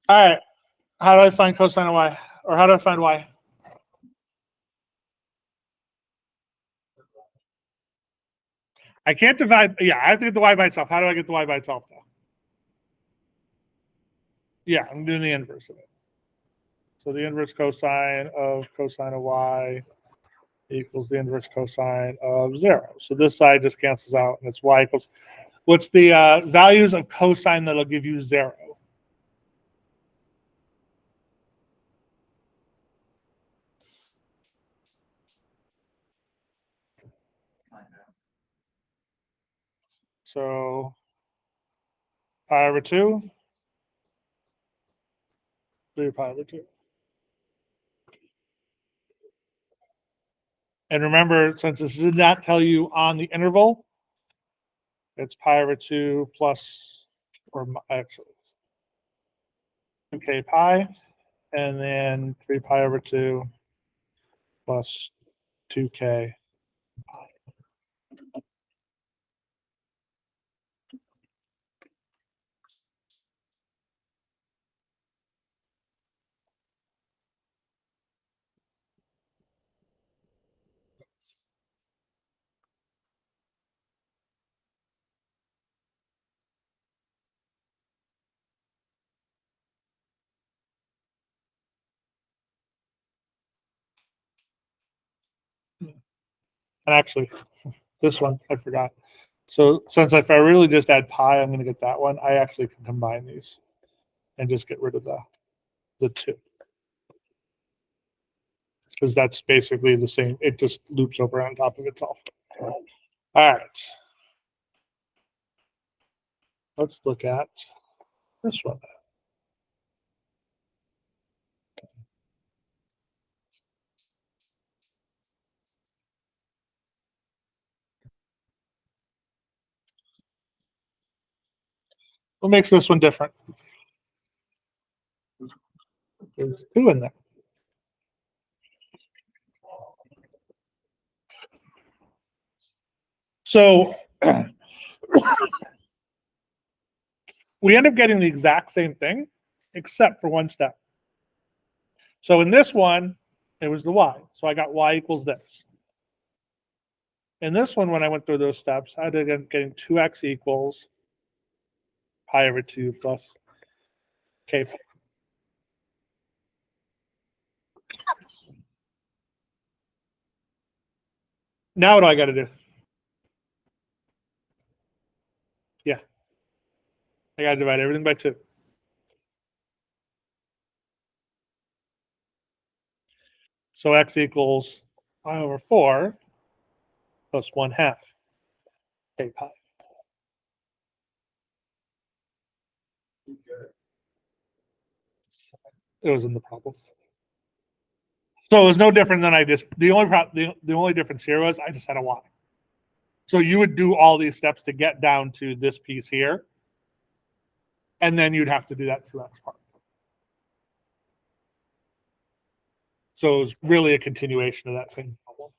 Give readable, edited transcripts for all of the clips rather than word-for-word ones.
All right. How do I find cosine of y? Or how do I find y? I can't divide. Yeah, I have to get the y by itself. How do I get the y by itself, though? Yeah, I'm doing the inverse of it. So the inverse cosine of y equals the inverse cosine of 0. So this side just cancels out, and it's y equals. What's the values of cosine that'll give you 0? So pi over 2, 3 pi over 2. And remember, since this did not tell you on the interval, it's pi over 2 plus, or actually, 2k pi, and then 3 pi over 2 plus 2k pi. And actually, this one, I forgot. So since if I really just add pi, I'm going to get that one. I actually can combine these and just get rid of the 2. Because that's basically the same. It just loops over on top of itself. All right. Let's look at this one. What makes this one different? There's 2 in there. So we end up getting the exact same thing, except for one step. So in this one, it was the y. So I got y equals this. In this one, when I went through those steps, I ended up getting 2x equals pi over 2 plus k. Now what do I got to do? Yeah. I got to divide everything by 2. So x equals pi over 4 plus 1/2 k pi. It was in the problem. So it was no different than the only difference here was I just had a y. So you would do all these steps to get down to this piece here, and then you'd have to do that 2x part. So it was really a continuation of that same problem.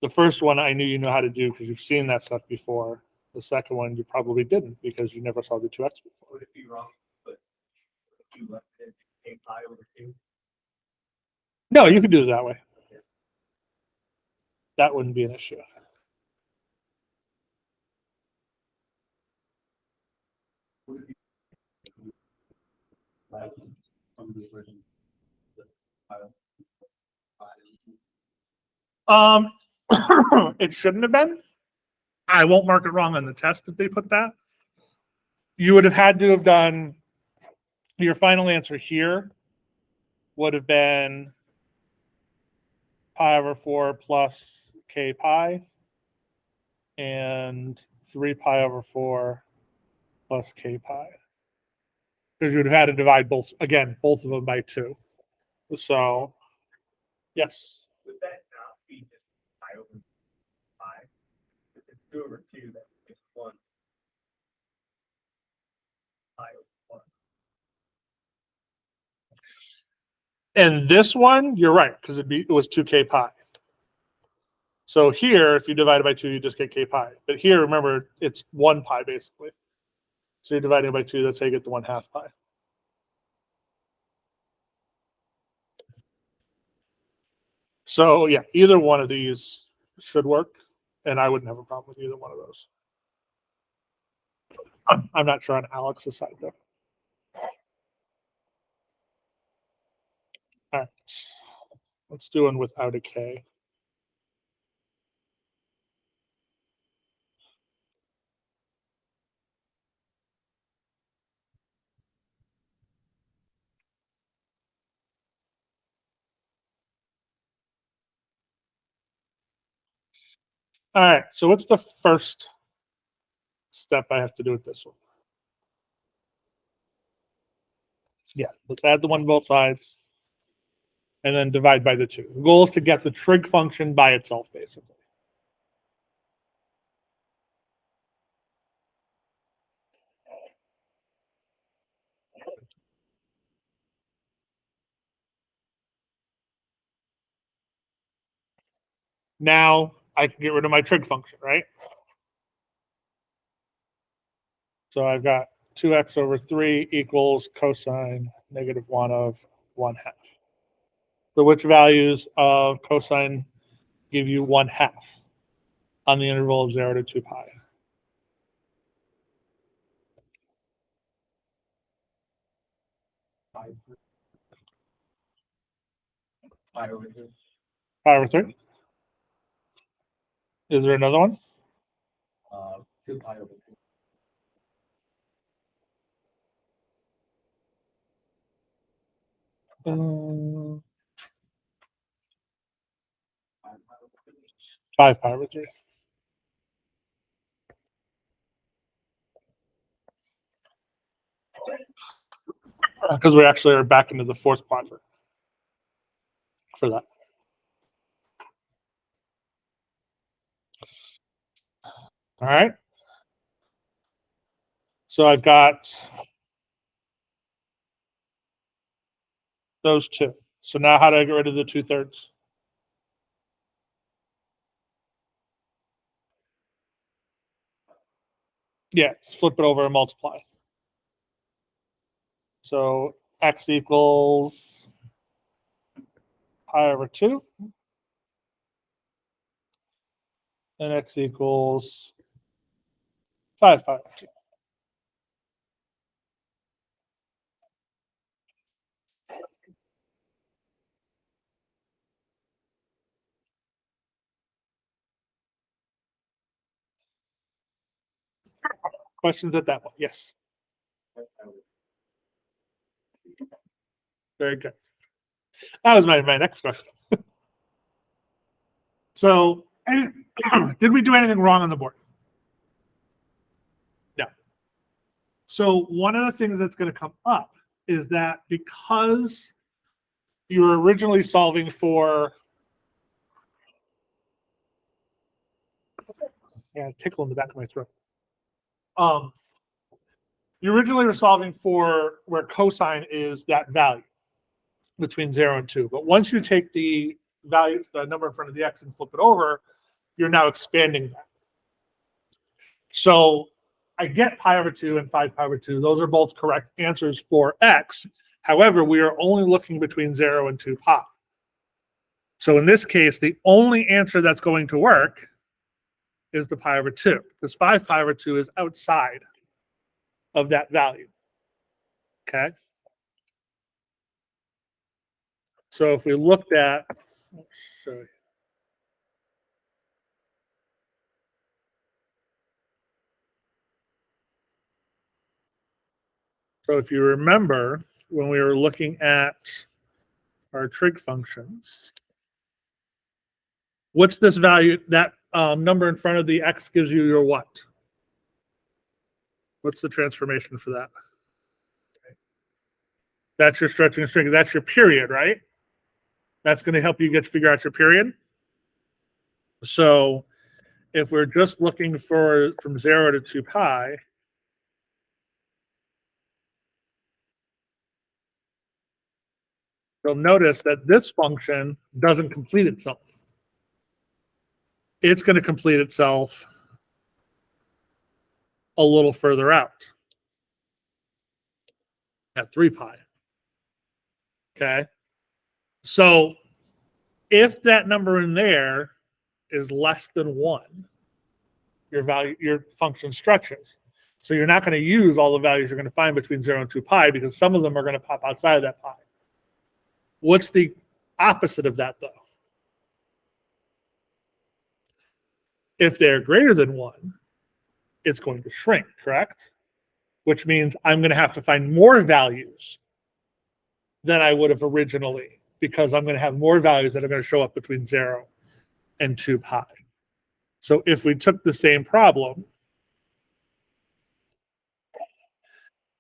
The first one I knew you know how to do because you've seen that stuff before. The second one you probably didn't because you never saw the 2x before. Would it be wrong, but you left it k pi over 2? No, you could do it that way. That wouldn't be an issue. It shouldn't have been. I won't mark it wrong on the test if they put that. You would have had to have done your final answer here would have been pi over 4 plus k pi and 3 pi over 4 plus k pi. Because you would have had to divide both of them by 2. So, yes. Would that not be just pi over 5? If it's 2 over 2, that makes 1 pi over 1. And this one, you're right, because it was 2k pi. So here, if you divide it by 2, you just get k pi. But here, remember, it's 1 pi basically. So you're dividing it by 2, that's how you get the 1/2 pi. So yeah, either one of these should work, and I wouldn't have a problem with either one of those. I'm not sure on Alex's side though. All right, let's do one without a K. All right, so what's the first step I have to do with this one? Yeah, let's add the one on both sides and then divide by the 2. The goal is to get the trig function by itself, basically. Now I can get rid of my trig function, right? So I've got 2x over 3 equals cosine -1 of 1/2. So which values of cosine give you 1/2 on the interval of 0 to 2 pi? Pi over 3. Is there another one? 2 pi over 2. 5 pi over 3. Because we actually are back into the 4th quadrant for that. All right. So I've got those 2. So now how do I get rid of the 2/3? Yeah, flip it over and multiply. So x equals pi over 2. And x equals 5 pi over 2. Questions at that point? Yes. Very good. That was my next question. So, did we do anything wrong on the board? No. So, one of the things that's going to come up is that because you were originally solving for, yeah, tickle in the back of my throat. You originally were solving for where cosine is that value between 0 and 2. But once you take the value, the number in front of the x, and flip it over, you're now expanding that. So I get pi over 2 and 5 pi over 2. Those are both correct answers for x. However, we are only looking between 0 and 2 pi. So in this case, the only answer that's going to work is the pi over 2, because 5 pi over 2 is outside of that value. Okay? So if we looked at, let's show you. So if you remember, when we were looking at our trig functions, what's this value? That number in front of the x gives you your what? What's the transformation for that? That's your stretching string. That's your period, right? That's going to help you figure out your period. So if we're just looking for from 0 to 2 pi, you'll notice that this function doesn't complete itself. It's going to complete itself a little further out at 3 pi. Okay. So If that number in there is less than 1, your function stretches. So you're not going to use all the values you're going to find between 0 and 2 pi because some of them are going to pop outside of that pi. What's the opposite of that, though? If they're greater than 1, it's going to shrink, correct? Which means I'm going to have to find more values than I would have originally because I'm going to have more values that are going to show up between 0 and 2 pi. So if we took the same problem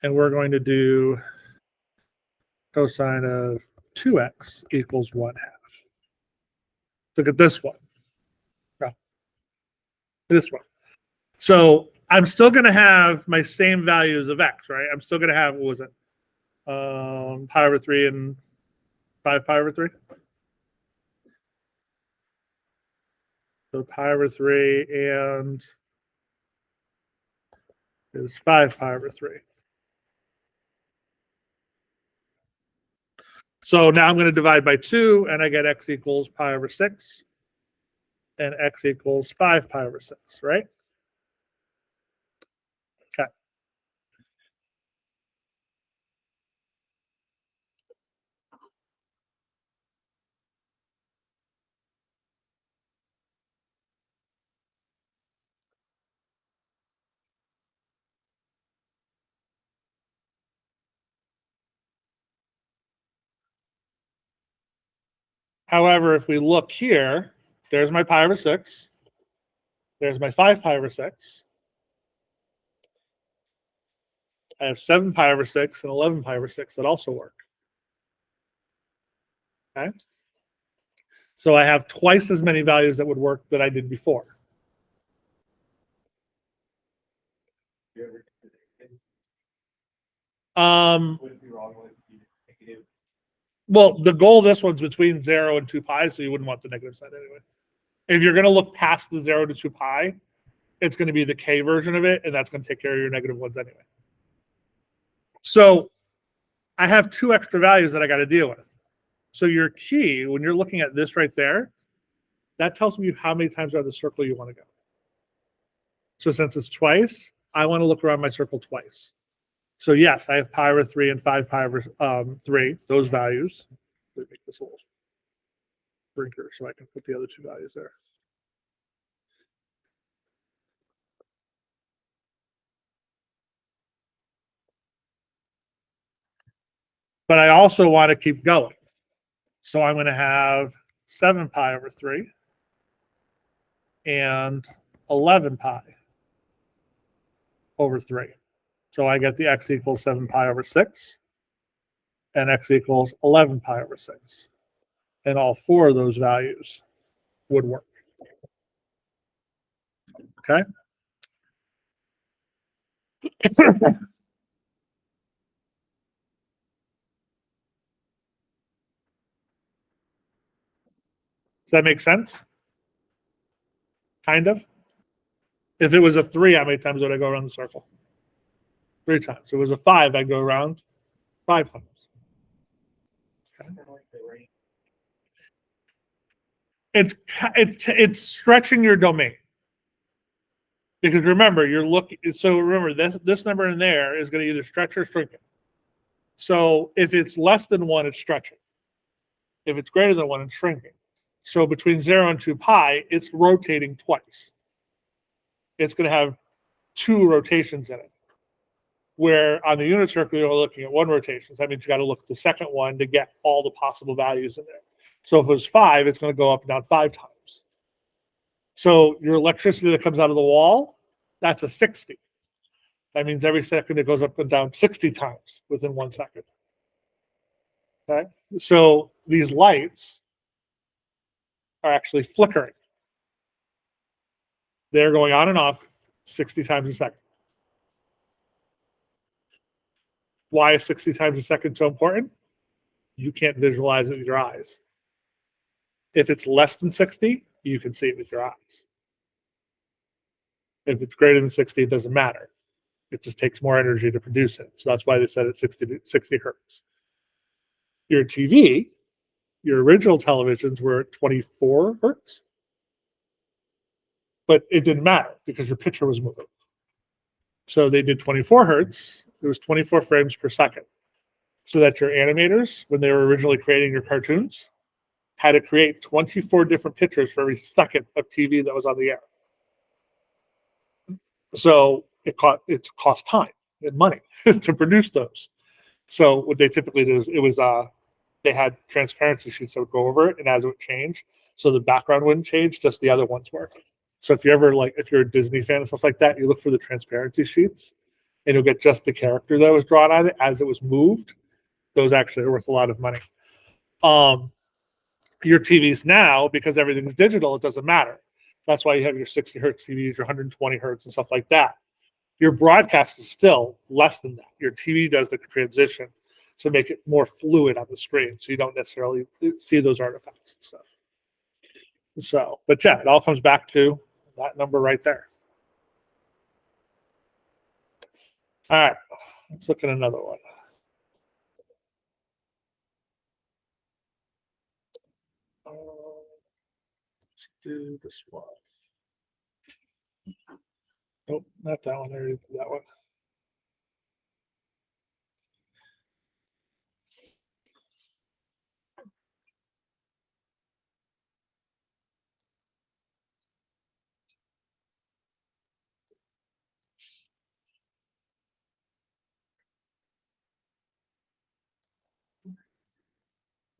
and we're going to do cosine of 2x equals 1/2. Look at this one. This one. So I'm still going to have my same values of x, right? I'm still going to have, what was it? Pi over 3 and 5 pi over 3. So pi over 3 and is 5 pi over 3. So now I'm going to divide by 2, and I get x equals pi over 6, and x equals 5 pi over 6, right? Okay. However, if we look here, there's my pi over 6. There's my 5 pi over 6. I have 7 pi over 6 and 11 pi over 6 that also work. Okay. So I have twice as many values that would work that I did before. Well, the goal of this one's between 0 and 2 pi, so you wouldn't want the negative side anyway. If you're going to look past the 0 to 2 pi, it's going to be the k version of it, and that's going to take care of your negative ones anyway. So I have 2 extra values that I got to deal with. So your key, when you're looking at this right there, that tells me how many times out of the circle you want to go. So since it's twice, I want to look around my circle twice. So yes, I have pi over 3 and 5 pi over 3, those values. Let me make this a little shrinker so I can put the other 2 values there. But I also want to keep going. So I'm going to have 7 pi over 3 and 11 pi over 3. So I get the x equals 7 pi over 6 and x equals 11 pi over 6. And all 4 of those values would work. Okay? Does that make sense? Kind of. If it was a 3, how many times would I go around the circle? 3 times. If it was a 5, I'd go around 5 times. Okay. It's stretching your domain. Because remember, you're looking. So remember, this number in there is going to either stretch or shrink it. So if it's less than 1, it's stretching. If it's greater than 1, it's shrinking. So between 0 and 2 pi, it's rotating twice. It's going to have 2 rotations in it. Where on the unit circle, you're looking at 1 rotation. So that means you got to look at the second one to get all the possible values in there. So if it was 5, it's going to go up and down 5 times. So your electricity that comes out of the wall, that's a 60. That means every second it goes up and down 60 times within 1 second. Okay? So these lights are actually flickering. They're going on and off 60 times a second. Why is 60 times a second so important? You can't visualize it with your eyes. If it's less than 60, you can see it with your eyes. If it's greater than 60, it doesn't matter. It just takes more energy to produce it. So that's why they said it's 60 hertz. Your TV, your original televisions were at 24 hertz, but it didn't matter because your picture was moving. So they did 24 hertz. It was 24 frames per second, so that your animators, when they were originally creating your cartoons, had to create 24 different pictures for every second of TV that was on the air. So it cost time and money to produce those. So what they typically do is they had transparency sheets that would go over it, and as it would change, so the background wouldn't change, just the other ones were. So if you're a Disney fan and stuff like that, you look for the transparency sheets, and you'll get just the character that was drawn on it as it was moved. Those actually are worth a lot of money. Your TVs now, because everything's digital, it doesn't matter. That's why you have your 60 hertz TVs, your 120 hertz, and stuff like that. Your broadcast is still less than that. Your TV does the transition to make it more fluid on the screen, so you don't necessarily see those artifacts and stuff. So, but yeah, it all comes back to that number right there. All right, let's look at another one. Let's do this one. Nope, not that one. I already did that one.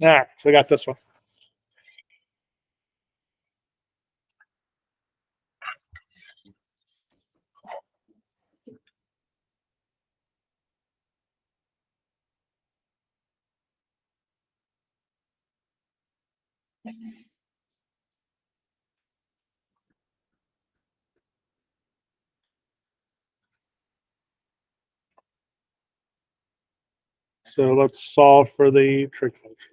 All right, so I got this one. So let's solve for the trig function.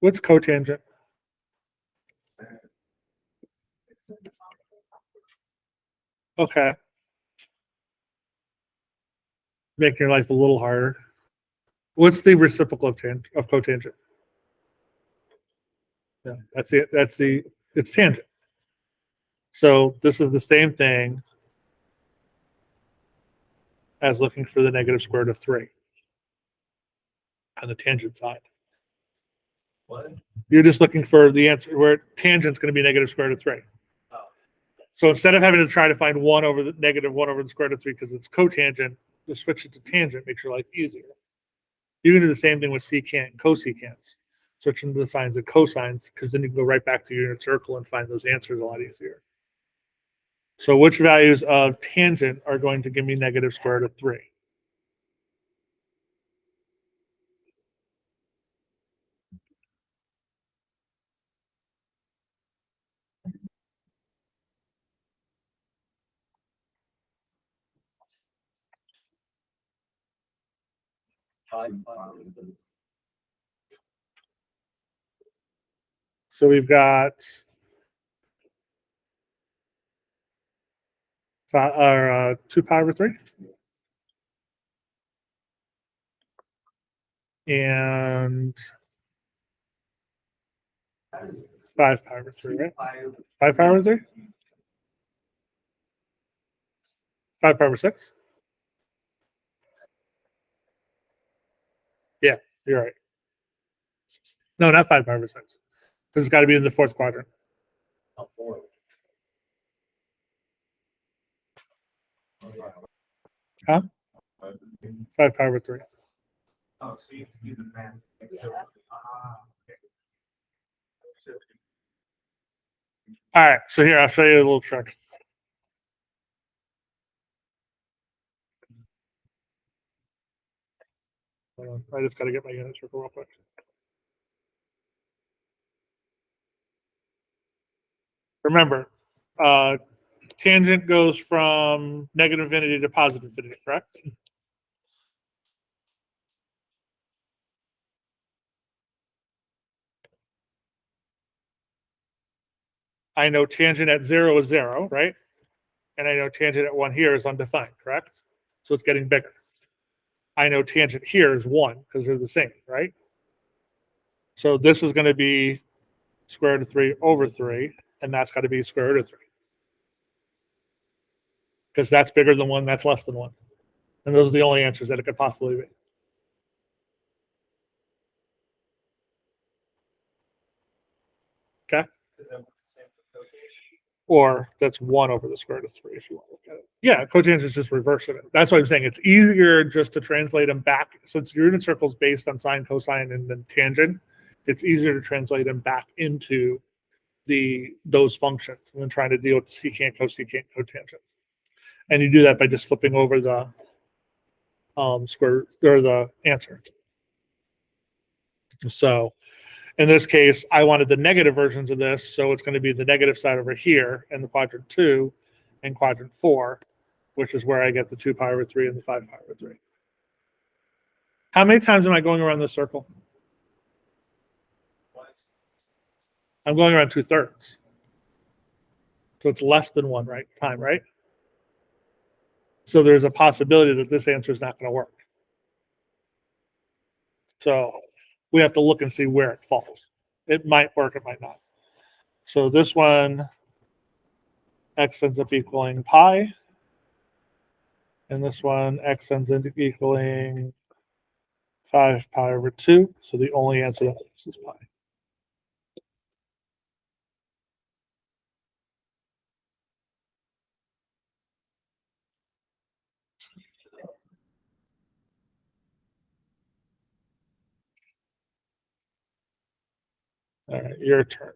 What's cotangent? Okay. Making your life a little harder. What's the reciprocal of cotangent? Yeah, that's it. It's tangent. So this is the same thing as looking for the negative square root of 3 on the tangent side. What? You're just looking for the answer where tangent's going to be negative square root of 3. Oh. So instead of having to try to find 1 over the negative 1 over the square root of 3 because it's cotangent, just switch it to tangent, makes your life easier. You can do the same thing with secant and cosecants. Switch into the signs and cosines, because then you can go right back to your unit circle and find those answers a lot easier. So which values of tangent are going to give me negative square root of 3? So we've got 2 pi over 3 and 5 pi over 3, right? 5 pi over 3? 5 pi over 6? Yeah, you're right. No, not 5 pi over 6. Because it's got to be in the fourth quadrant. Huh? 5 pi over 3. Oh, so you have to do the math. All right, so here, I'll show you a little trick. Hold on, I just got to get my unit circle real quick. Remember, tangent goes from negative infinity to positive infinity, correct? I know tangent at 0 is 0, right? And I know tangent at 1 here is undefined, correct? So it's getting bigger. I know tangent here is 1 because they're the same, right? So this is going to be square root of 3 over 3, and that's got to be square root of 3. Because that's bigger than 1, that's less than 1. And those are the only answers that it could possibly be. Okay? Or that's 1 over the square root of 3 if you want to look at it. Yeah, cotangent is just reversing it. That's what I'm saying. It's easier just to translate them back. Since your unit circle is based on sine, cosine, and then tangent, it's easier to translate them back into those functions and then trying to deal with secant, cosecant, cotangent. And you do that by just flipping over the square or the answer. So in this case, I wanted the negative versions of this, so it's going to be the negative side over here in the quadrant 2 and quadrant 4, which is where I get the 2 pi over 3 and the 5 pi over 3. How many times am I going around this circle? I'm going around 2/3. So it's less than 1 time, right? So there's a possibility that this answer is not going to work. So we have to look and see where it falls. It might work, it might not. So this one, x ends up equaling pi. And this one, x ends up equaling 5 pi over 2. So the only answer that works is pi. All right, your turn.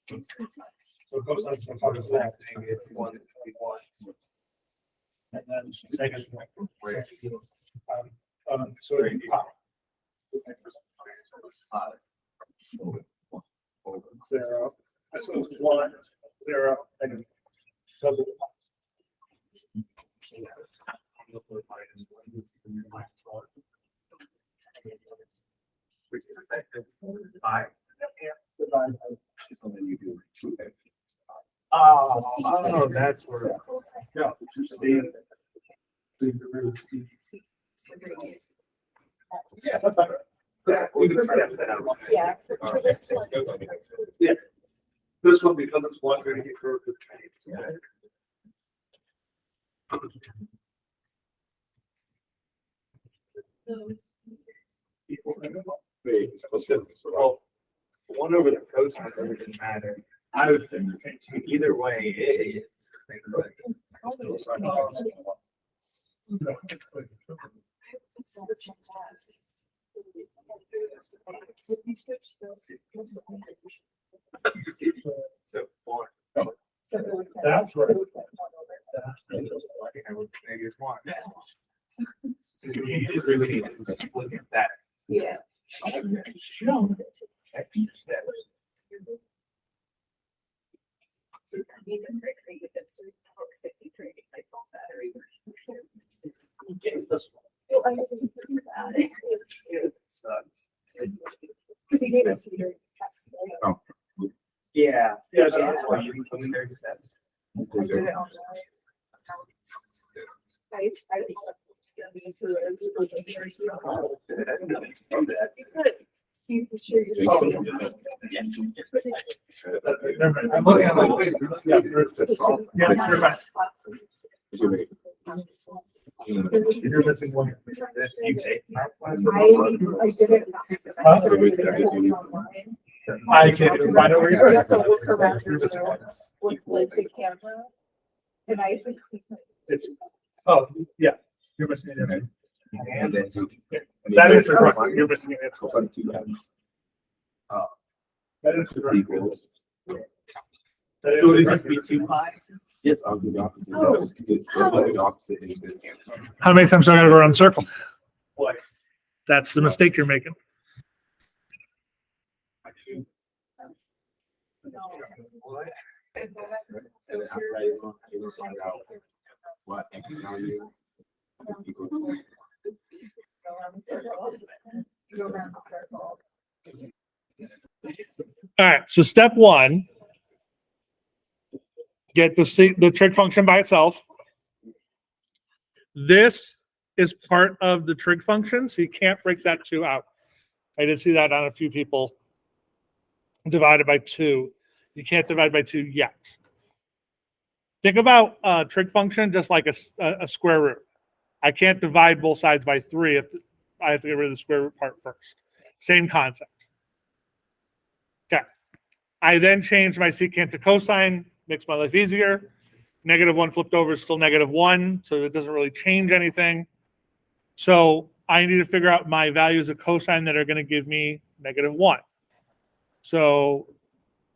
So cosine is part of that. And then negative one. So zero. So it's 1, 0, and doesn't. Oh, that's where. Yeah. Yeah, that's better. Yeah. For this one. Yeah. This one, because it's one, we're gonna get curved with change. Well, one over the coast really didn't matter. I would think either way, it's. So far. That's right. Maybe it's one. You really need to look at that. Yeah. Well, I wasn't thinking about it. Because he gave it to me during the test. Oh. Yeah. Yeah. So that's why you can come in there to that. I did it online. I see for sure you're. Oh, Yes. I'm looking at my. Yeah, you're right. You're missing one. You take. I did it. Online. I can't even find it where You you're have to at. look around your room with like the camera. And I think. It's, oh, yeah, you're missing it. And then That is your question. You're missing it. That is your equals. That is So it your must be 2 pies. Yes, I'll do the opposite. Oh. The opposite is this. How many times do I gotta go around the circle? What? That's the mistake you're making. What? Now you. All right, so step one, get the trig function by itself. This is part of the trig function, so you can't break that 2 out. I did see that on a few people. Divided by 2. You can't divide by 2 yet. Think about a trig function just like a square root. I can't divide both sides by 3 if I have to get rid of the square root part first. Same concept. Okay. I then change my secant to cosine, makes my life easier. -1 flipped over is still -1, so it doesn't really change anything. So I need to figure out my values of cosine that are going to give me -1. So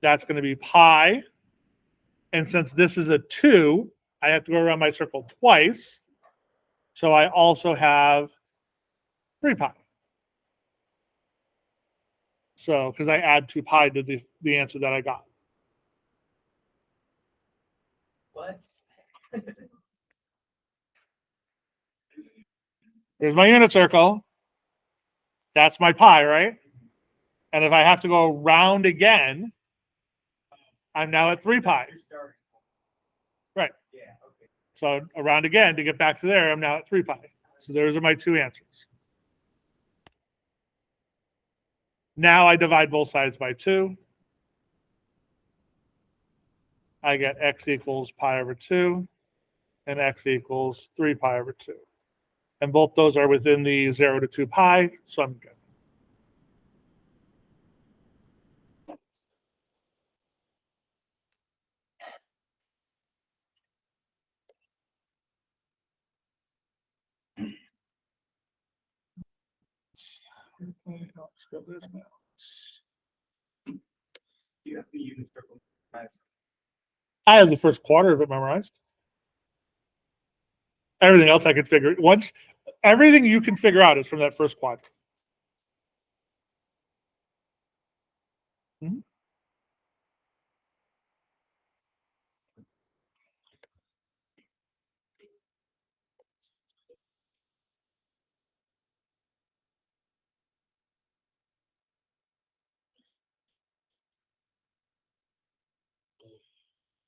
that's going to be pi. And since this is a 2, I have to go around my circle twice. So I also have 3 pi. So, because I add 2 pi to the answer that I got. What? Here's my unit circle. That's my pi, right? And if I have to go around again, I'm now at 3 pi. Right. Yeah, okay. So around again to get back to there, I'm now at 3 pi. So those are my 2 answers. Now I divide both sides by 2. I get x equals pi over 2 and x equals 3 pi over 2. And both those are within the 0 to 2 pi, so I'm good. You have the unit circle. I have the first quarter of it memorized. Everything else I could figure. Once everything you can figure out is from that first quad. Mhm.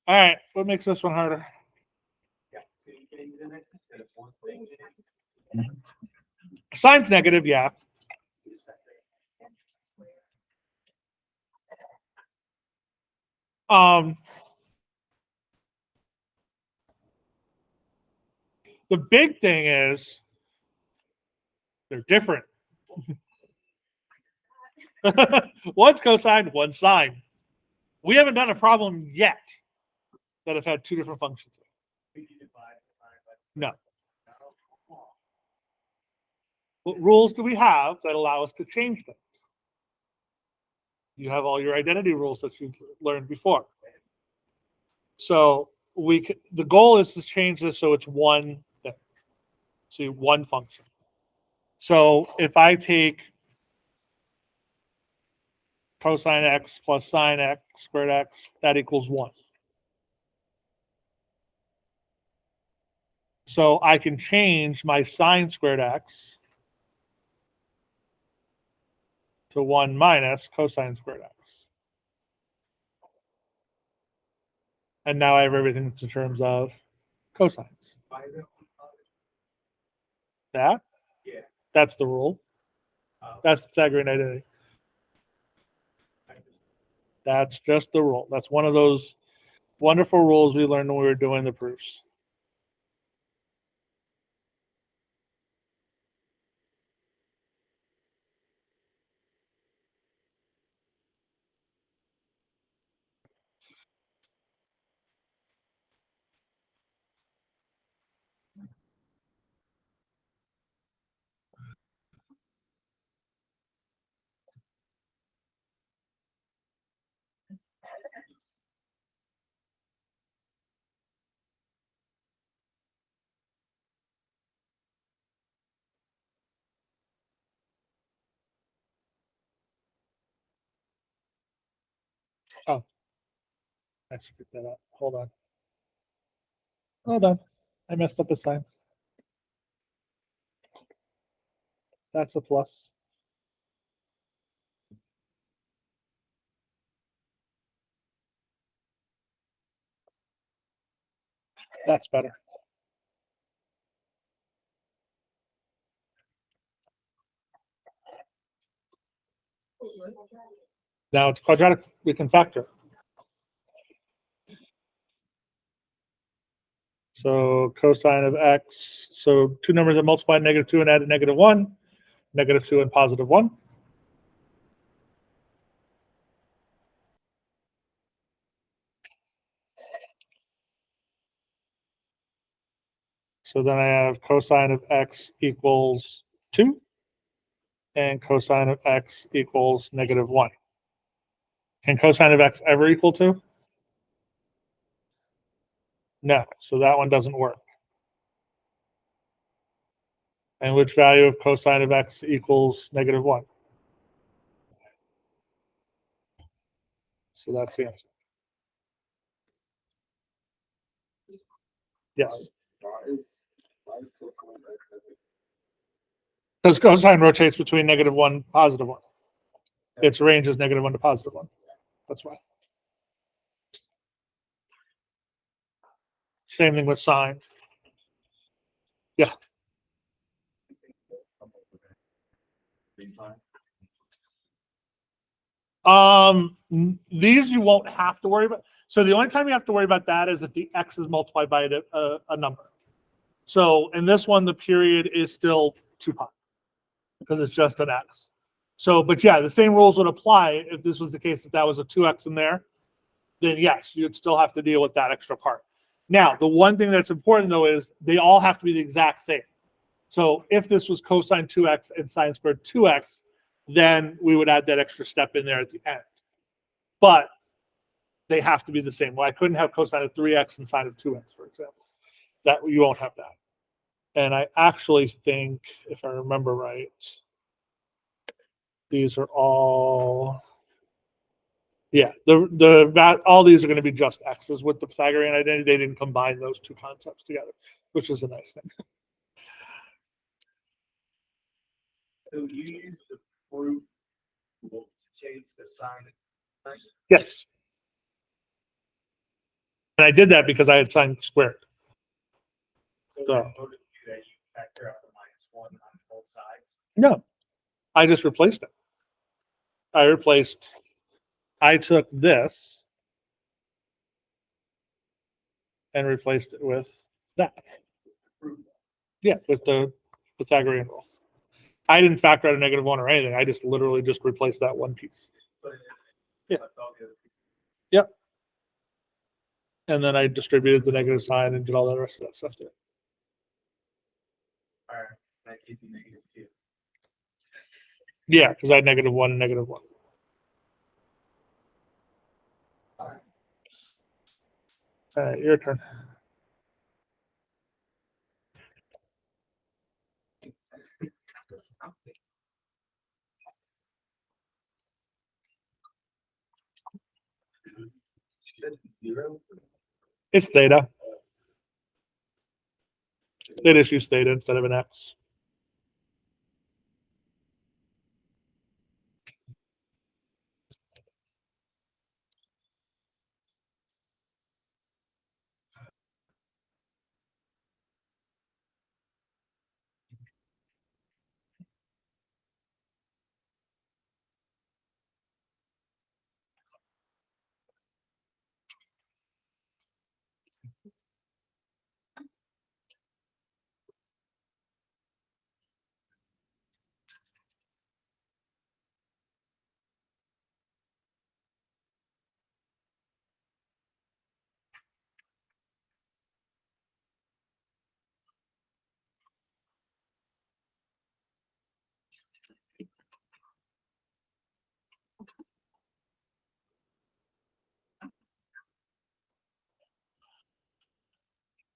All right, what makes this one harder? Yeah, two things in it instead of one thing. Sign's negative, yeah. Um, the big thing is they're different. One's cosine, one's sine. We haven't done a problem yet that have had two different functions. No. What rules do we have that allow us to change things? You have all your identity rules that you learned before. So the goal is to change this so it's one thing. See, one function. So if I take cosine x plus sine x squared x, that equals 1. So I can change my sine squared x to 1 minus cosine squared x. And now I have everything in terms of cosines. That? Yeah. That's the rule. That's the Pythagorean identity. That's just the rule. That's one of those wonderful rules we learned when we were doing the proofs. Oh, I screwed that up. Hold on. Hold on. I messed up the sign. That's a plus. That's better. Now it's quadratic. We can factor. So cosine of x. So two numbers that multiply -2 and add -1. -2 and +1. So then I have cosine of x equals 2 and cosine of x equals -1. Can cosine of x ever equal 2? No, so that one doesn't work. And which value of cosine of x equals -1? So that's the answer. Yes. Because cosine rotates between -1, +1. Its range is -1 to +1. That's why. Same thing with sine. Yeah. These you won't have to worry about. So the only time you have to worry about that is if the x is multiplied by a number. So in this one, the period is still 2 pi because it's just an x. So, but yeah, the same rules would apply if this was the case, if that was a 2x in there, then yes, you'd still have to deal with that extra part. Now, the one thing that's important though is they all have to be the exact same. So if this was cosine 2x and sine squared 2x, then we would add that extra step in there at the end. But they have to be the same. Well, I couldn't have cosine of 3x and sine of 2x, for example. That you won't have that. And I actually think, if I remember right, these are all, yeah, all these are going to be just x's with the Pythagorean identity. They didn't combine those two concepts together, which is a nice thing. So you use the proof to change the sign. Yes. And I did that because I had sine squared. So So- in order to do that, you factor out the -1 on both sides. No, I just replaced it. I took this and replaced it with that. Yeah, with the Pythagorean rule. I didn't factor out a -1 or anything. I just literally just replaced that one piece. But Yeah. left all the other pieces. And then I distributed the negative sign and did all the rest of that stuff to it. All right, that gives you -2. Yeah, because I had -1 and -1. All right, your turn. Zero. It's theta. They just use theta instead of an x.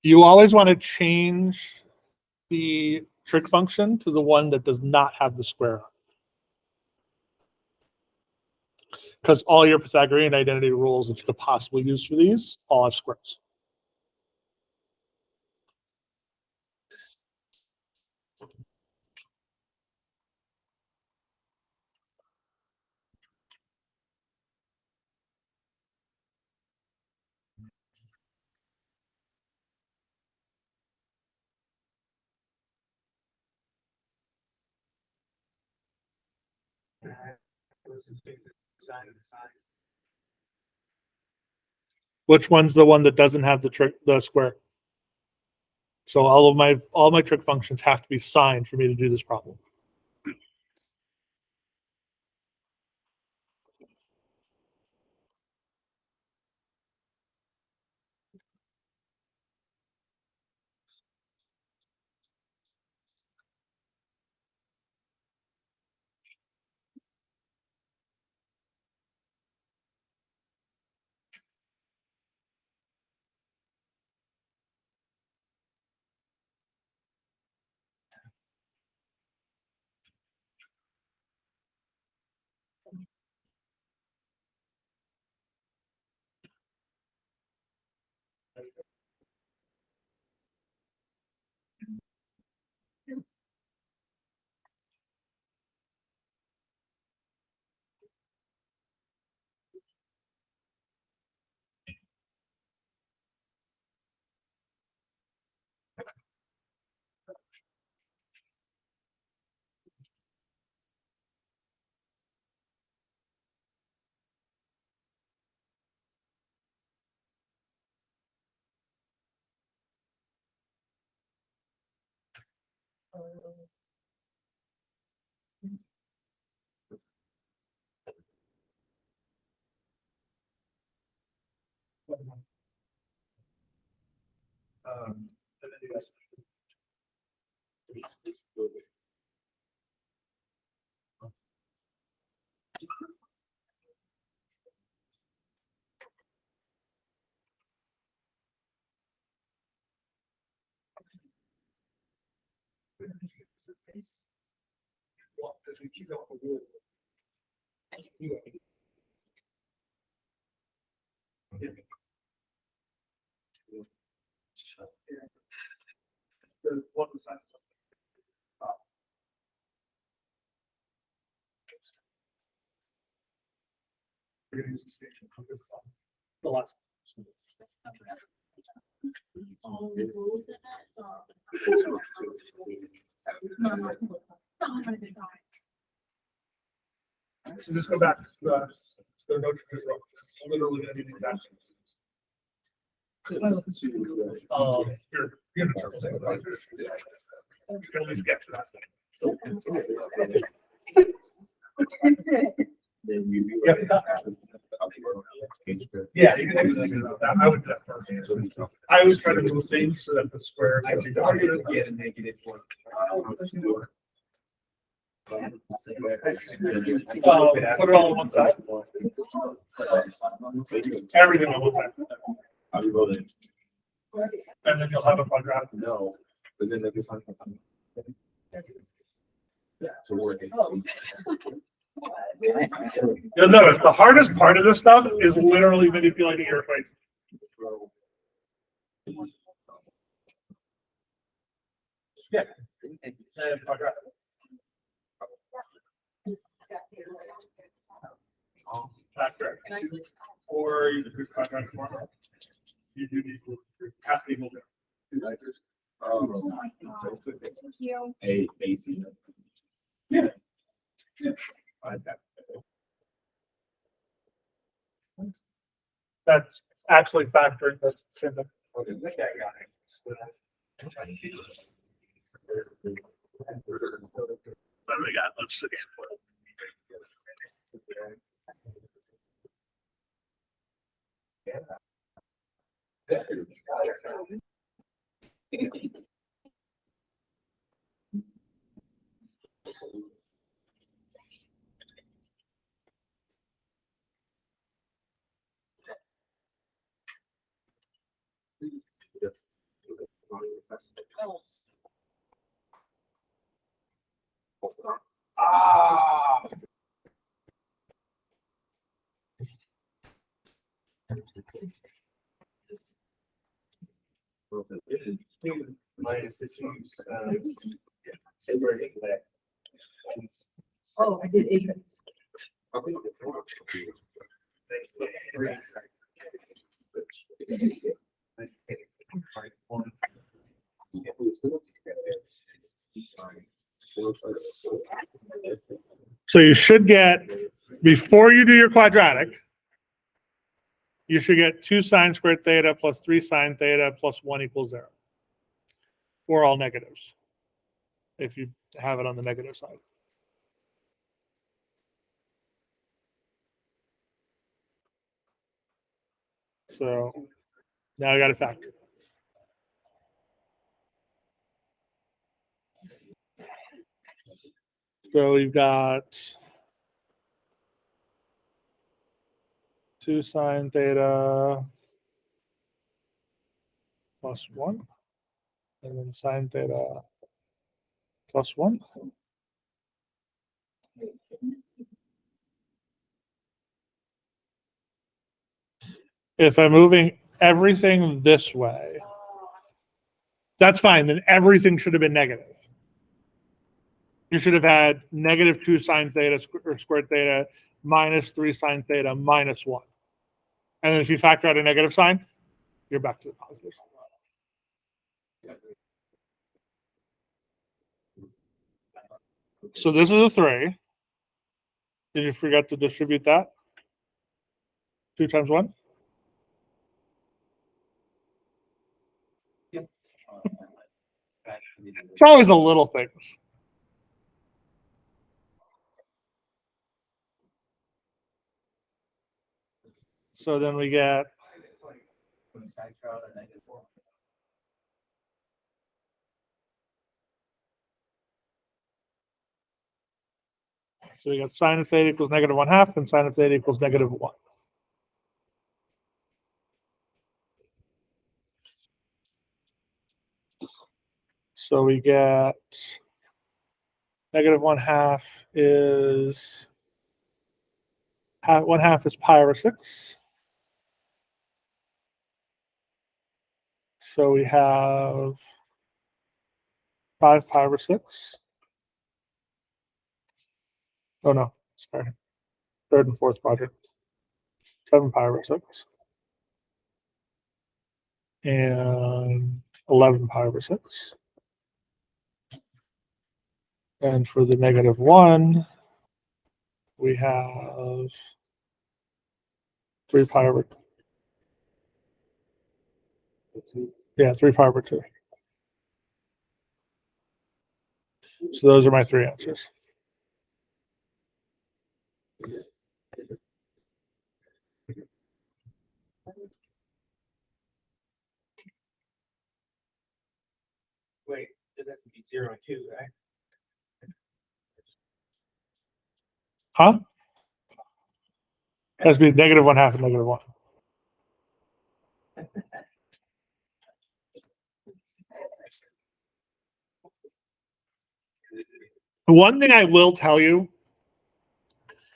You always want to change the trig function to the one that does not have the square on it. Because all your Pythagorean identity rules that you could possibly use for these all have squares. Which one's the one that doesn't have the square? So all my trig functions have to be signed for me to do this problem. What was that? We're gonna use the station for this one. The last. So just go back to the no control. It's literally gonna be the exact same. Your units are the same, right? You can at least get to that thing. Yeah, you can do that. I would do that first. I always try to move things so that the square. I started to get a negative one. Put it all on one side. Everything on one side. And then you'll have a quadratic. No, but then there's something. So we're. You'll notice the hardest part of this stuff is literally manipulating your equation. Yeah. And quadratic. Factor. Or you do quadratic form. You do need to have to equal. AC. Yeah. That's actually factoring. That's the same thing. Okay, I got it. What do we got? Let's see. Oh, I did 8. So you should get, before you do your quadratic, you should get 2 sine squared theta plus 3 sine theta plus 1 equals 0. Or all negatives, if you have it on the negative side. So now I got to factor. So we've got 2 sine theta plus 1, and then sine theta plus 1. If I'm moving everything this way, that's fine. Then everything should have been negative. You should have had negative 2 sine theta or squared theta minus 3 sine theta minus 1. And then if you factor out a negative sign, you're back to the positive. So this is a 3. Did you forget to distribute that? 2 times 1? It's always the little things. So then we get sine of theta equals negative 1/2 and sine of theta equals negative 1. So we get negative 1/2 is 1/2 is pi over 6. So we have 5 pi over 6. Oh no, sorry. Third and fourth quadrant. 7 pi over 6. And 11 pi over 6. And for the negative 1, we have 3 pi over 2. Yeah, 3 pi over 2. So those are my three answers. Wait, it has to be 0 and 2, right? Huh? It has to be negative 1/2 and negative 1. One thing I will tell you,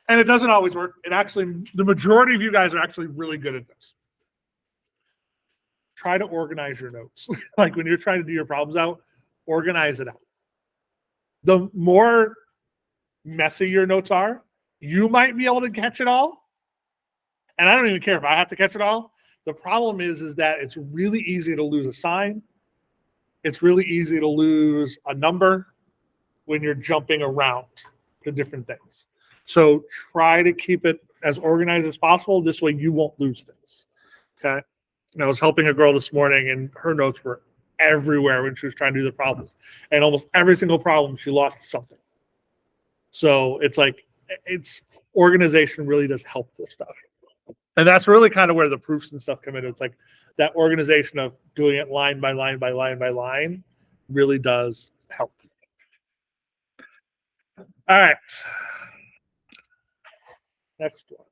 and it doesn't always work, it actually, the majority of you guys are actually really good at this. Try to organize your notes. Like when you're trying to do your problems out, organize it out. The more messy your notes are, you might be able to catch it all. And I don't even care if I have to catch it all. The problem is that it's really easy to lose a sign. It's really easy to lose a number when you're jumping around to different things. So try to keep it as organized as possible. This way you won't lose things. Okay. And I was helping a girl this morning and her notes were everywhere when she was trying to do the problems. And almost every single problem, she lost something. So it's like, it's organization really does help this stuff. And that's really kind of where the proofs and stuff come in. It's like that organization of doing it line by line by line by line really does help. All right. Next one.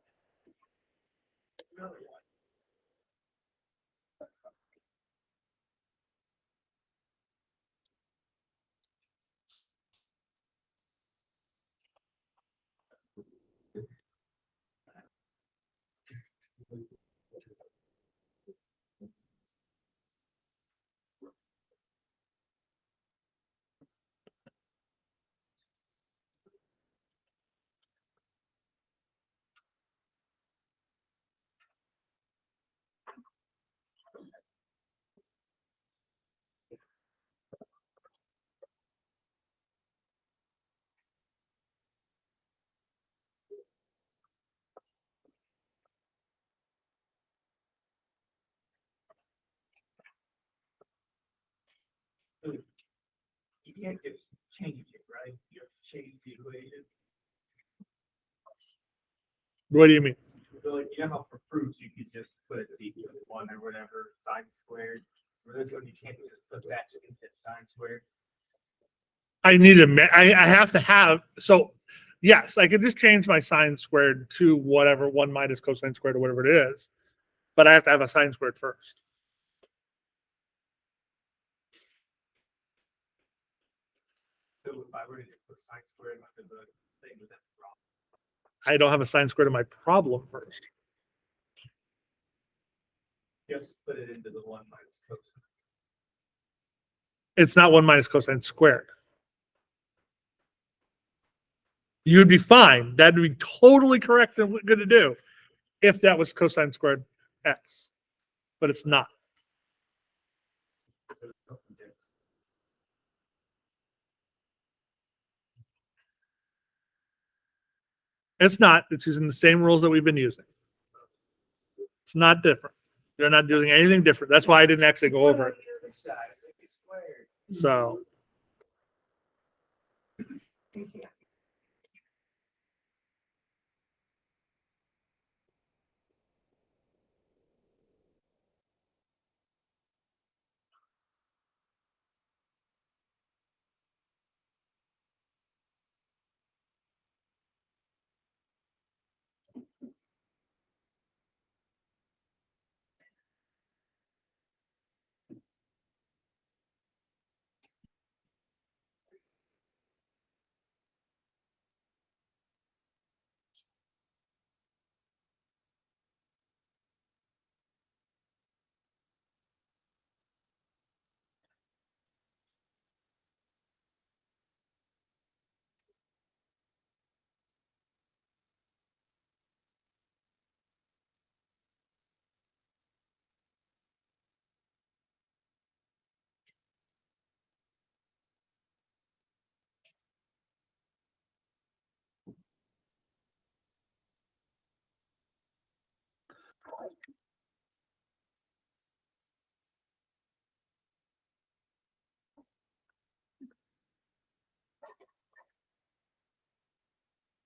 You can't just change it, right? You have to change the equation. What do you mean? So like, you know how for proofs you could just put the one or whatever, sine squared. For this one, you can't just put that into sine squared. I have to have, so yes, I could just change my sine squared to whatever 1 minus cosine squared or whatever it is, but I have to have a sine squared first. So if I were to just put sine squared under the thing, would that be wrong? I don't have a sine squared in my problem first. Just put it into the 1 minus cosine. It's not 1 minus cosine squared. You'd be fine. That'd be totally correct and good to do if that was cosine squared x, but it's not. It's not. It's using the same rules that we've been using. It's not different. They're not doing anything different. That's why I didn't actually go over it. So, Thank you.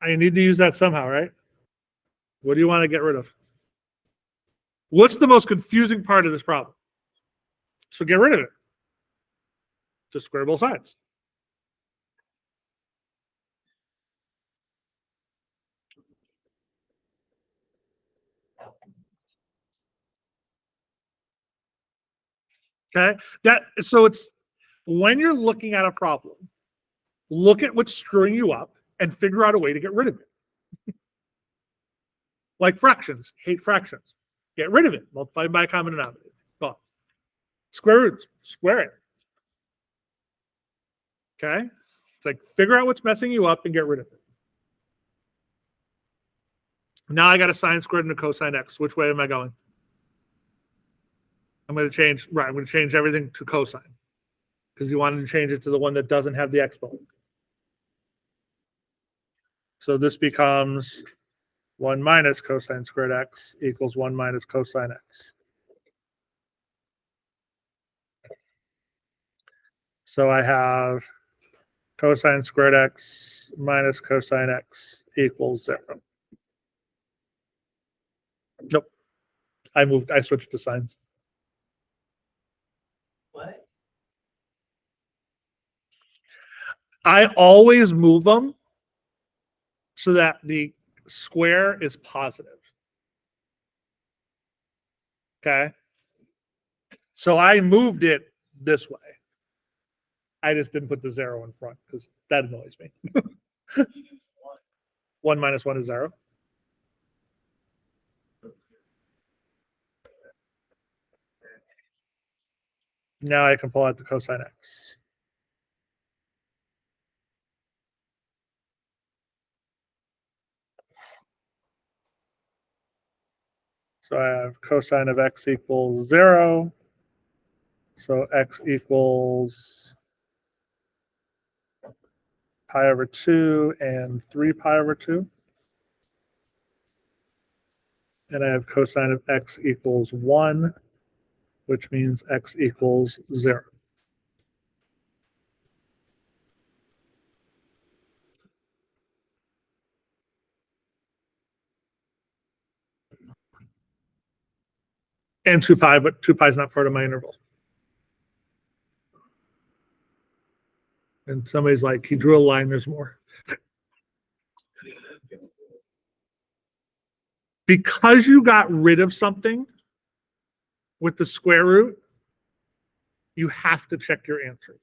I need to use that somehow, right? What do you want to get rid of? What's the most confusing part of this problem? So get rid of it. Just square both sides. Okay. So it's when you're looking at a problem, look at what's screwing you up and figure out a way to get rid of it. Like fractions, hate fractions. Get rid of it. Multiply by a common denominator. Gone. Square roots, square it. Okay. It's like figure out what's messing you up and get rid of it. Now I got a sine squared and a cosine x. Which way am I going? I'm going to change, right, I'm going to change everything to cosine because you wanted to change it to the one that doesn't have the exponent. So this becomes 1 minus cosine squared x equals 1 minus cosine x. So I have cosine squared x minus cosine x equals 0. Nope. I switched to signs. What? I always move them so that the square is positive. Okay. So I moved it this way. I just didn't put the 0 in front because that annoys me. 1 minus 1 is 0. Now I can pull out the cosine x. So I have cosine of x equals 0. So x equals pi over 2 and 3 pi over 2. And I have cosine of x equals 1, which means x equals 0. And 2 pi, but 2 pi is not part of my interval. And somebody's like, he drew a line, there's more. Because you got rid of something with the square root, you have to check your answers.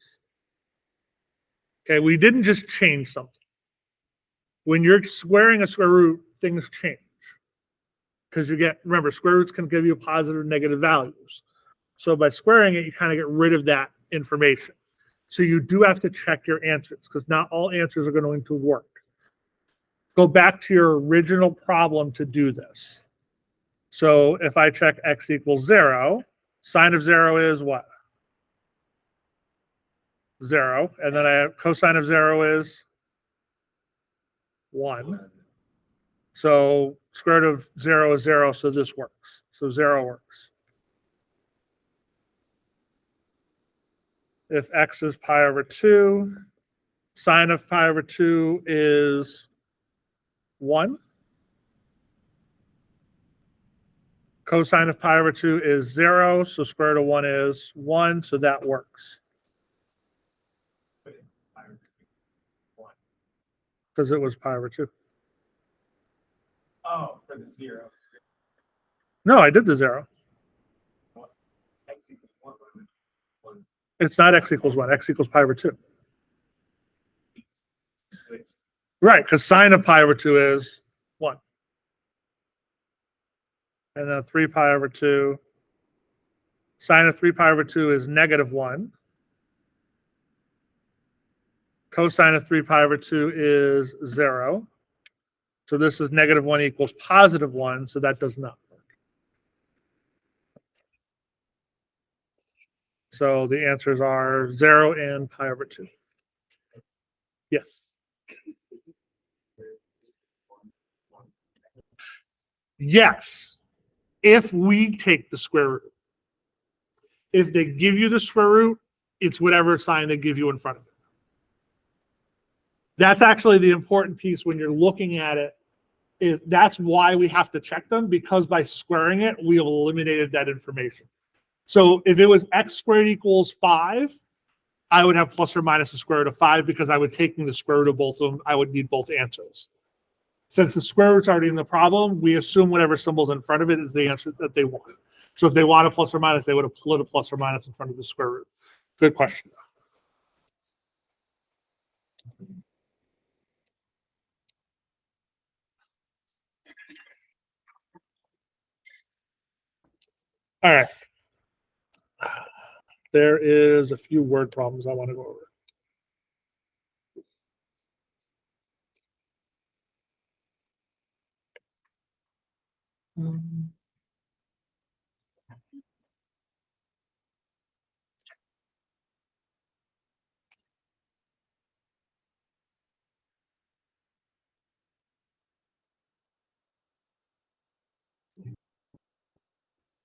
Okay, we didn't just change something. When you're squaring a square root, things change. Because you get, remember, square roots can give you positive and negative values. So by squaring it, you kind of get rid of that information. So you do have to check your answers because not all answers are going to work. Go back to your original problem to do this. So if I check x equals 0, sine of 0 is what? 0. And then I have cosine of 0 is 1. So square root of 0 is 0, so this works. So 0 works. If x is pi over 2, sine of pi over 2 is 1. Cosine of pi over 2 is 0, so square root of 1 is 1, so that works. Because it was pi over 2. Oh, for the 0. No, I did the 0. X equals 1. It's not x equals 1. X equals pi over 2. Right, because sine of pi over 2 is 1. And then 3 pi over 2. Sine of 3 pi over 2 is negative 1. Cosine of 3 pi over 2 is 0. So this is negative 1 equals positive 1, so that does not work. So the answers are 0 and pi over 2. Yes. Yes. if we take the square root. If they give you the square root, it's whatever sign they give you in front of it. That's actually the important piece when you're looking at it. That's why we have to check them, because by squaring it, we have eliminated that information. So if it was x squared equals 5, I would have plus or minus the square root of 5 because I would taking the square root of both of them. I would need both answers. Since the square root's already in the problem, we assume whatever symbol's in front of it is the answer that they want. So if they want a plus or minus, they would have put a plus or minus in front of the square root. Good question. All right. There is a few word problems I want to go over.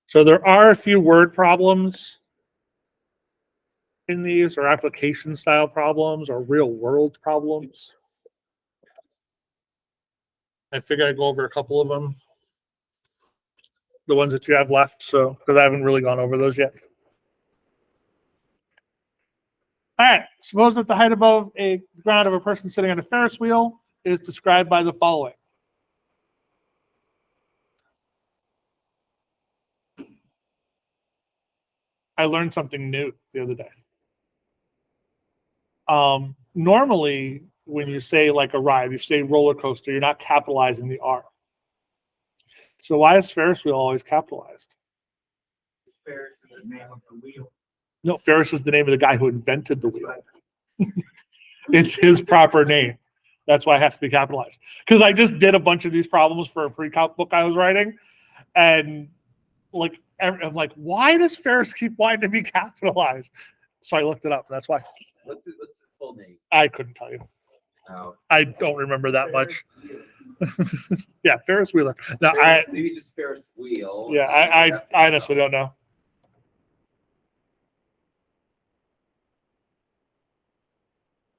So there are a few word problems in these, or application style problems, or real world problems. I figured I'd go over a couple of them, the ones that you have left, so because I haven't really gone over those yet. All right, suppose that the height above the ground of a person sitting on a Ferris wheel is described by the following. I learned something new the other day. Normally, when you say like a ride, you say roller coaster, you're not capitalizing the R. So why is Ferris wheel always capitalized? Ferris is the name of the wheel. No, Ferris is the name of the guy who invented the wheel. It's his proper name. That's why it has to be capitalized. Because I just did a bunch of these problems for a pre-calc book I was writing, and like I'm like, why does Ferris keep wanting to be capitalized? So I looked it up. That's why. What's his full name? I couldn't tell you. Oh. I don't remember that much. Yeah, Ferris Wheeler. No, Maybe just Ferris wheel. Yeah, I honestly don't know.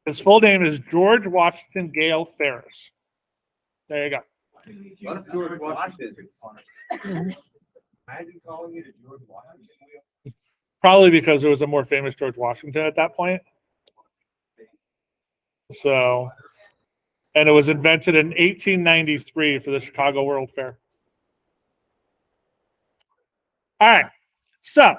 His full name is George Washington Gale Ferris. There you go. A lot of George Washington. Imagine calling it a George Washington wheel. Probably because there was a more famous George Washington at that point. So, and it was invented in 1893 for the Chicago World Fair. All right, so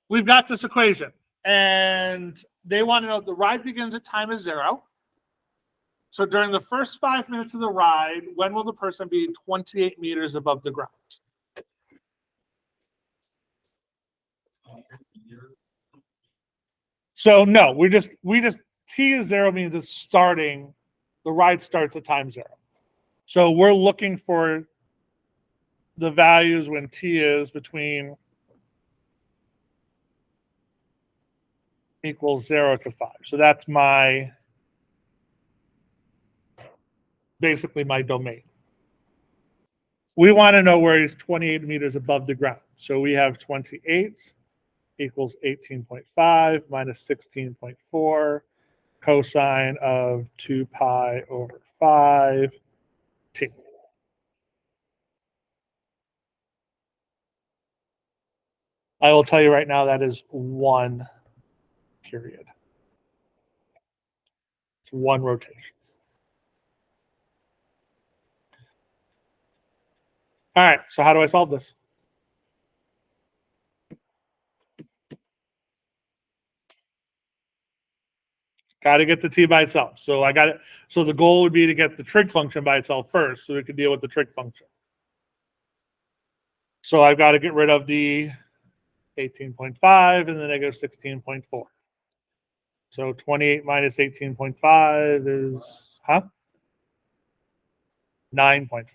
we've got this equation, and they want to know the ride begins at time is 0. So during the first 5 minutes of the ride, when will the person be 28 meters above the ground? So no, we just t is 0 means it's starting. The ride starts at time 0. So we're looking for the values when t is between equals 0 to 5. So that's basically my domain. We want to know where he's 28 meters above the ground. So we have 28 equals 18.5 minus 16.4 cosine of 2 pi over 5 t. I will tell you right now that is 1 period. It's 1 rotation. All right, so how do I solve this? Got to get the t by itself. So I got it. So the goal would be to get the trig function by itself first, so we could deal with the trig function. So I've got to get rid of the 18.5 and the negative 16.4. So 28 minus 18.5 is 9.5.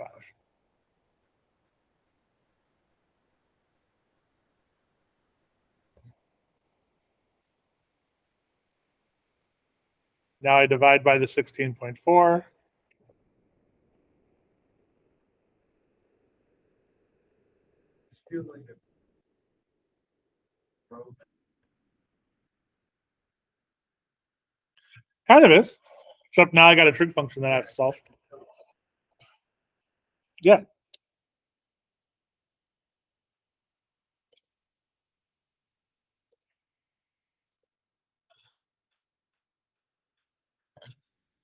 Now I divide by the 16.4. feels like a. Kind of is. Except now I got a trig function that I have to solve. Yeah.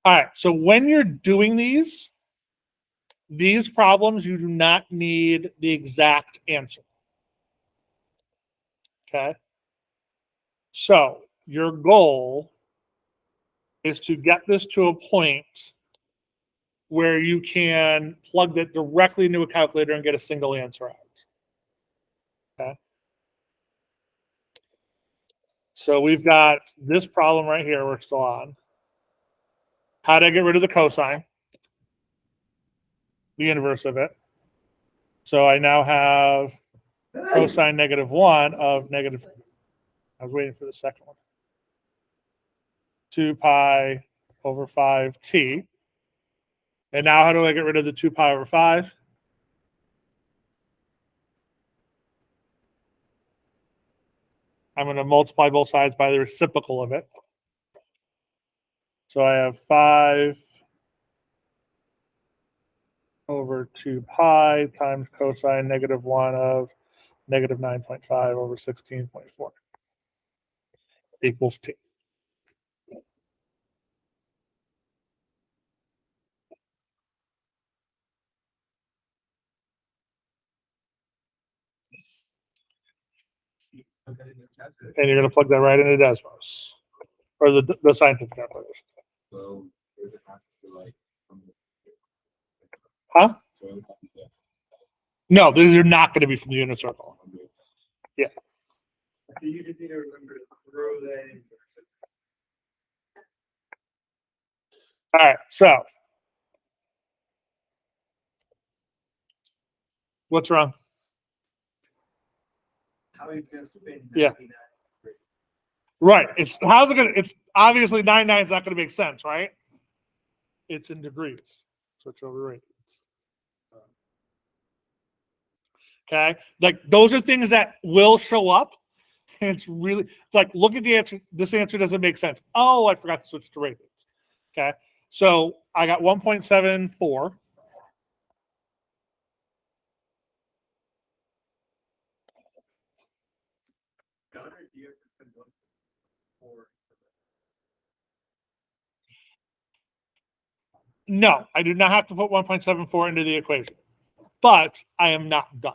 All right. So when you're doing these problems, you do not need the exact answer. Okay. So your goal is to get this to a point where you can plug it directly into a calculator and get a single answer out. Okay. So we've got this problem right here we're still on. How do I get rid of the cosine? The inverse of it. So I now have cosine -1 of negative. I was waiting for the second one. 2 pi over 5t. And now how do I get rid of the 2 pi over 5? I'm going to multiply both sides by the reciprocal of it. So I have 5 over 2 pi times cosine -1 of negative 9.5 over 16.4 equals t. And you're going to plug that right into Desmos or the scientific calculator. So is it have to like from the Huh? so No, these are not going to be from the unit circle. So you just need to remember to throw that in. All right, so what's wrong? How are you gonna spin? Yeah. 99? Right. It's how's it gonna? It's obviously 99 is not going to make sense, right? It's in degrees. Switch over radians. Okay, like those are things that will show up. And it's like look at the answer. This answer doesn't make sense. Oh, I forgot to switch to radians. Okay, so I got 1.74. Got it? You have to spend 1.4. No, I do not have to put 1.74 into the equation, but I am not done.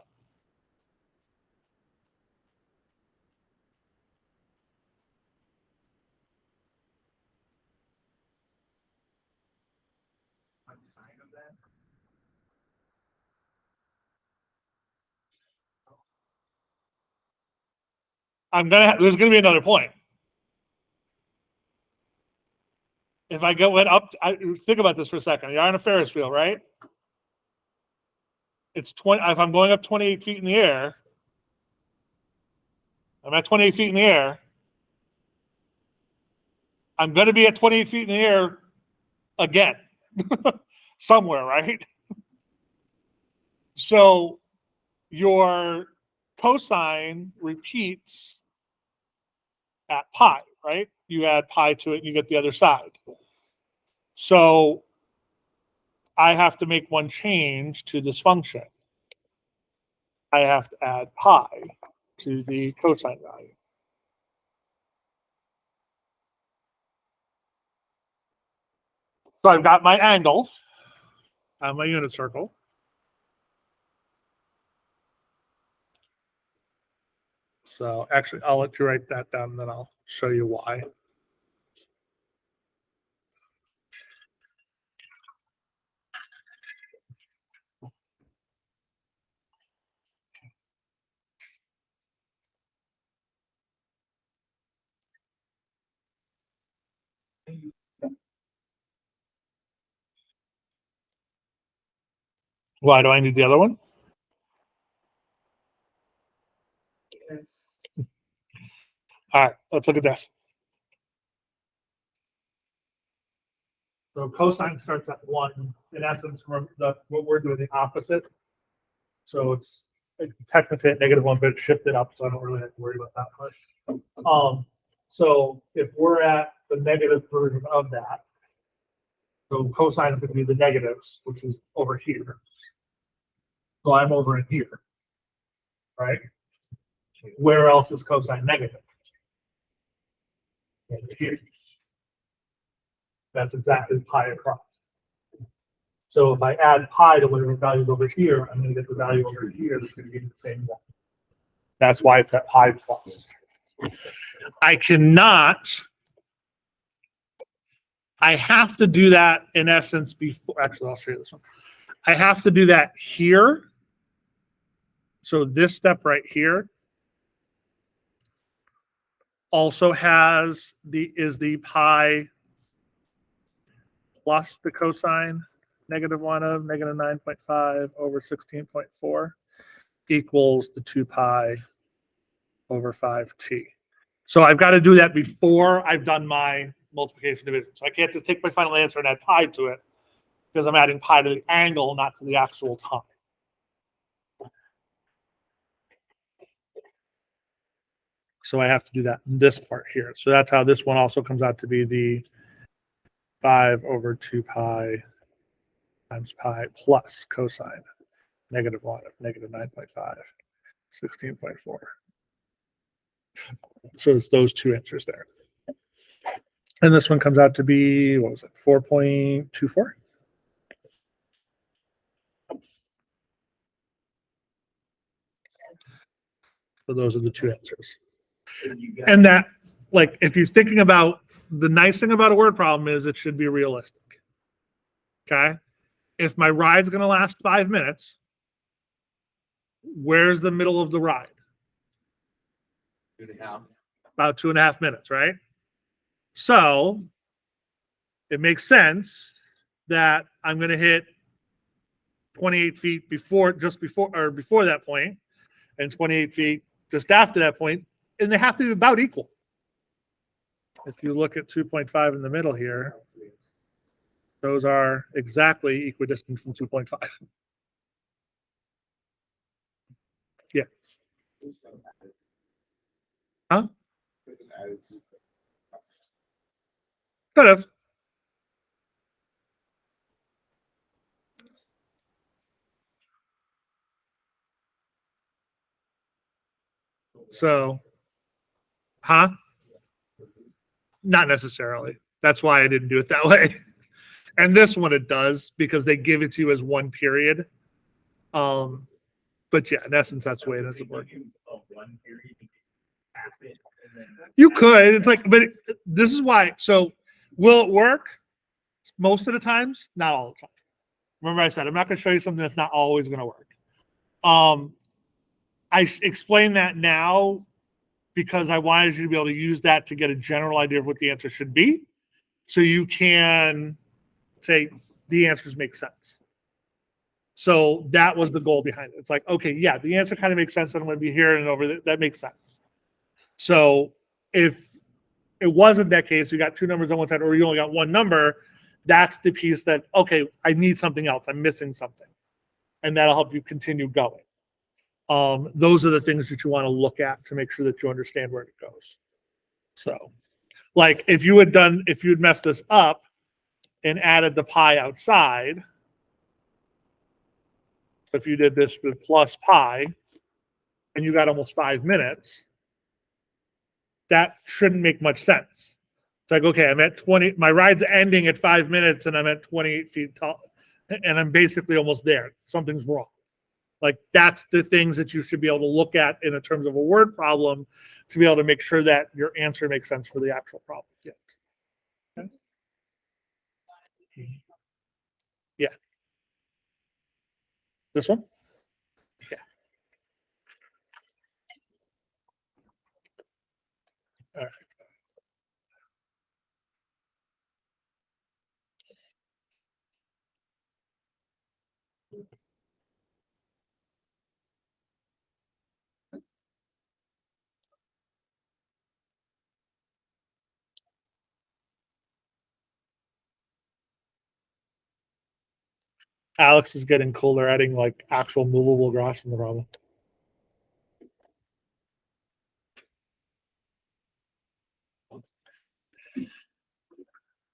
One side of that. There's gonna be another point. If I went up, think about this for a second. You're on a Ferris wheel, right? It's 20. If I'm going up 28 feet in the air, I'm at 28 feet in the air. I'm going to be at 28 feet in the air again, somewhere, right? So your cosine repeats at pi, right? You add pi to it and you get the other side. So I have to make one change to this function. I have to add pi to the cosine value. So I've got my angle on my unit circle. So actually, I'll let you write that down, and then I'll show you why. Why do I need the other one? All right, let's look at this. So cosine starts at 1. In essence, what we're doing the opposite. So it's technically at -1, but it shifted up, so I don't really have to worry about that much. So if we're at the negative version of that, so cosine would be the negatives, which is over here. So I'm over in here, right? Where else is cosine negative? Over here. That's exactly pi across. So if I add pi to whatever value is over here, I'm going to get the value over here that's going to be the same one. That's why it's at pi plus. I have to do that in essence before, actually, I'll show you this one. I have to do that here. So this step right here also is the pi plus the cosine -1 of -9.5 over 16.4 equals the 2 pi over 5t. So I've got to do that before I've done my multiplication division. So I can't just take my final answer and add pi to it because I'm adding pi to the angle, not to the actual time. So I have to do that in this part here. So that's how this one also comes out to be the 5 over 2 pi times pi plus cosine -1 of -9.5, 16.4. So it's those two answers there. And this one comes out to be, what was it, 4.24? So those are the two answers. And that, like, if you're thinking about, the nice thing about a word problem is it should be realistic. Okay? If my ride's going to last 5 minutes, where's the middle of the ride? 2.5. About 2.5 minutes, right? So it makes sense that I'm going to hit 28 feet before that point, and 28 feet just after that point, and they have to be about equal. If you look at 2.5 in the middle here, those are exactly equidistant from 2.5. Yeah. Huh? Could have. So, huh? Not necessarily. That's why I didn't do it that way. And this one it does because they give it to you as one period. But yeah, in essence, that's the way it ends up working. You could. It's like, but this is why. So, will it work? Most of the times, not all the time. Remember, I said I'm not going to show you something that's not always going to work. I explain that now because I wanted you to be able to use that to get a general idea of what the answer should be, so you can say the answers make sense. So that was the goal behind it. It's like, okay, yeah, the answer kind of makes sense. I'm going to be here and over there. That makes sense. So if it wasn't that case, you got two numbers on one side, or you only got one number, that's the piece that, okay, I need something else. I'm missing something. And that'll help you continue going. Those are the things that you want to look at to make sure that you understand where it goes. So, like if you had messed this up and added the pi outside, if you did this with plus pi and you got almost 5 minutes, that shouldn't make much sense. It's like, okay, I'm at 20, my ride's ending at 5 minutes and I'm at 28 feet tall and I'm basically almost there. Something's wrong. Like that's the things that you should be able to look at in terms of a word problem to be able to make sure that your answer makes sense for the actual problem. Yeah. Okay. Yeah. This one? Yeah. All right. Alex is getting cool. They're adding like actual movable grass in the problem.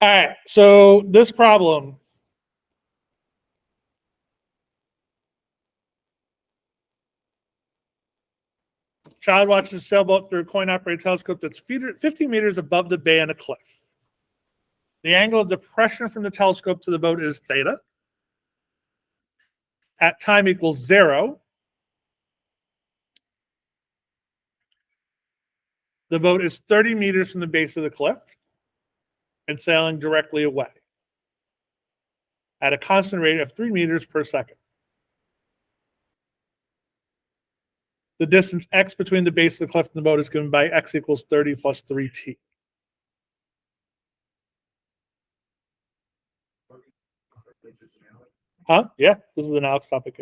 All right, so this problem. Child watches a sailboat through a coin-operated telescope that's 50 meters above the bay on a cliff. The angle of depression from the telescope to the boat is theta. At time equals 0. The boat is 30 meters from the base of the cliff and sailing directly away at a constant rate of 3 meters per second. The distance x between the base of the cliff and the boat is given by x equals 30 plus 3t. Huh? Yeah, this is an Alex topic.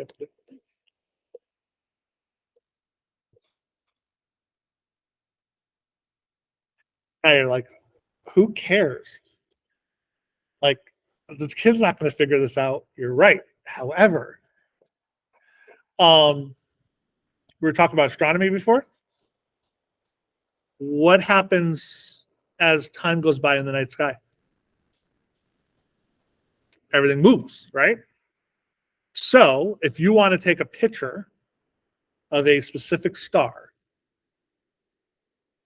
Now you're like, who cares? Like, the kid's not going to figure this out. You're right. However, we were talking about astronomy before. What happens as time goes by in the night sky? Everything moves, right? So if you want to take a picture of a specific star,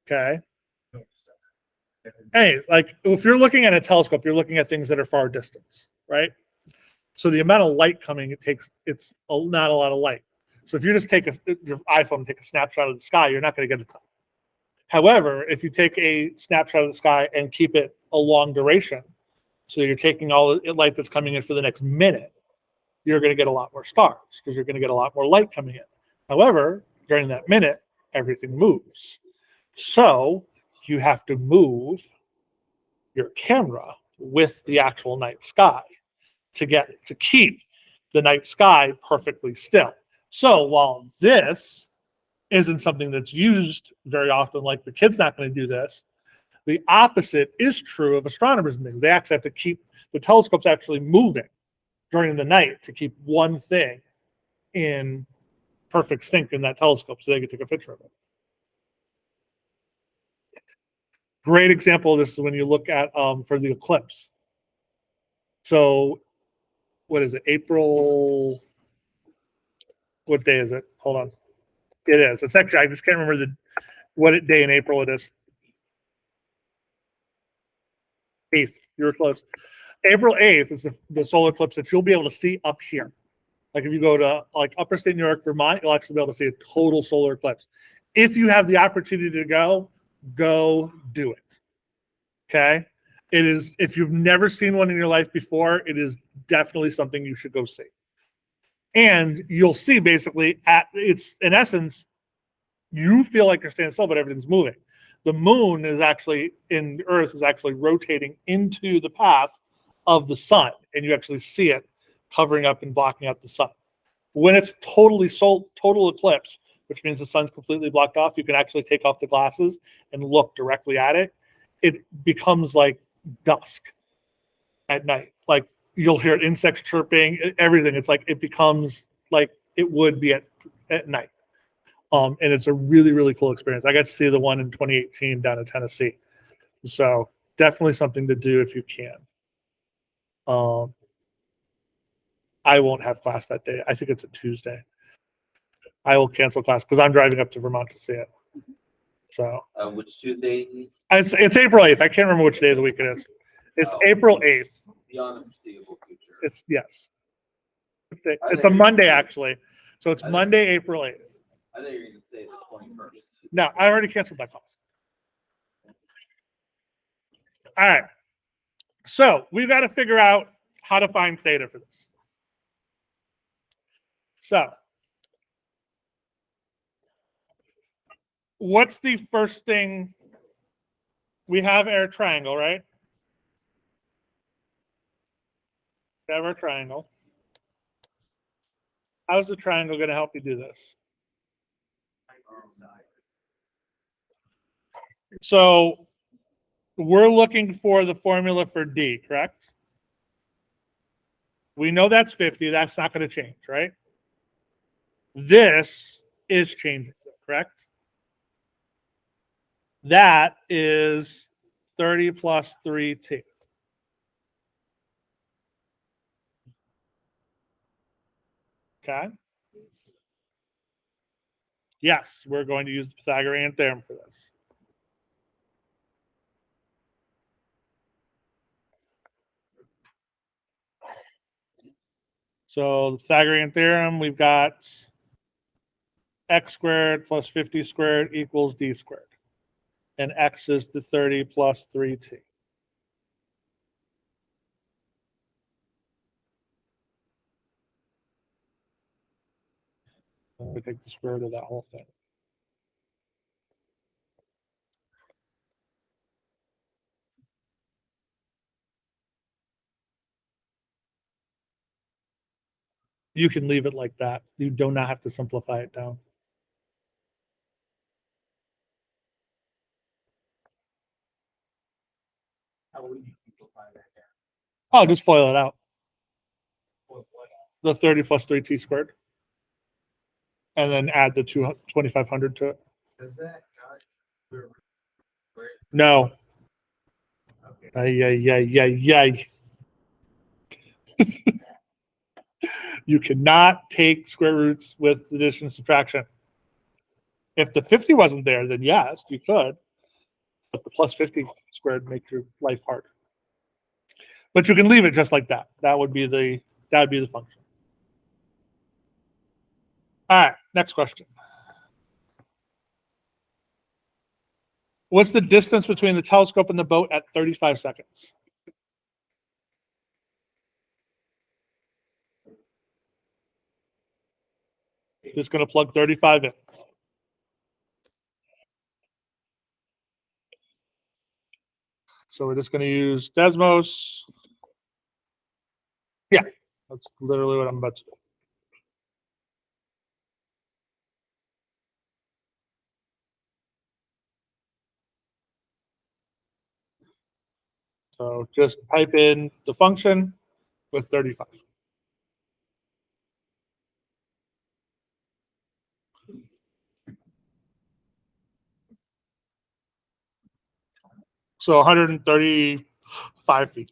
okay? Hey, like if you're looking at a telescope, you're looking at things that are far distance, right? So the amount of light coming, it's not a lot of light. So if you just take your iPhone, take a snapshot of the sky, you're not going to get a ton. However, if you take a snapshot of the sky and keep it a long duration, so you're taking all the light that's coming in for the next minute, you're going to get a lot more stars because you're going to get a lot more light coming in. However, during that minute, everything moves. So you have to move your camera with the actual night sky to keep the night sky perfectly still. So while this isn't something that's used very often, like the kid's not going to do this, the opposite is true of astronomers and things. They actually have to keep the telescopes actually moving during the night to keep one thing in perfect sync in that telescope so they can take a picture of it. Great example of this is when you look at for the eclipse. So what is it? April, what day is it? Hold on. It is. It's actually, I just can't remember what day in April it is. 8th. You were close. April 8th is the solar eclipse that you'll be able to see up here. Like if you go to like upstate New York, Vermont, you'll actually be able to see a total solar eclipse. If you have the opportunity to go do it. Okay? It is, if you've never seen one in your life before, it is definitely something you should go see. And you'll see basically it's in essence, you feel like you're standing still, but everything's moving. The moon is actually the Earth is actually rotating into the path of the sun, and you actually see it covering up and blocking out the sun. When it's total eclipse, which means the sun's completely blocked off, you can actually take off the glasses and look directly at it. It becomes like dusk at night. Like you'll hear insects chirping, everything. It's like it becomes like it would be at night. And it's a really, really cool experience. I got to see the one in 2018 down in Tennessee. So definitely something to do if you can. I won't have class that day. I think it's a Tuesday. I will cancel class because I'm driving up to Vermont to see it. So Which Tuesday? it's April 8th. I can't remember which day of the week it is. It's April 8th. Beyond the foreseeable future. It's yes. It's a Monday actually. So it's Monday, April 8th. I thought you were going to say the 21st. No, I already canceled that class. All right. So we've got to figure out how to find theta for this. So what's the first thing? We have our triangle, right? We have our triangle. How's the triangle going to help you do this? So we're looking for the formula for D, correct? We know that's 50. That's not going to change, right? This is changing, correct? That is 30 plus 3t. Okay. Yes, we're going to use the Pythagorean theorem for this. So the Pythagorean theorem, we've got x squared plus 50 squared equals d squared. And x is the 30 plus 3t. We take the square root of that whole thing. You can leave it like that. You do not have to simplify it down. How would you simplify that down? Oh, just FOIL it out. What? The 30 plus 3t squared. And then add the 2,500 to it. Does that not? No. Okay. Ay. You cannot take square roots with addition and subtraction. If the 50 wasn't there, then yes, you could. But the plus 50 squared makes your life hard. But you can leave it just like that. That would be the function. All right, next question. What's the distance between the telescope and the boat at 35 seconds? Just going to plug 35 in. So we're just going to use Desmos. Yeah, that's literally what I'm about to do. So just type in the function with 35. So 135 feet.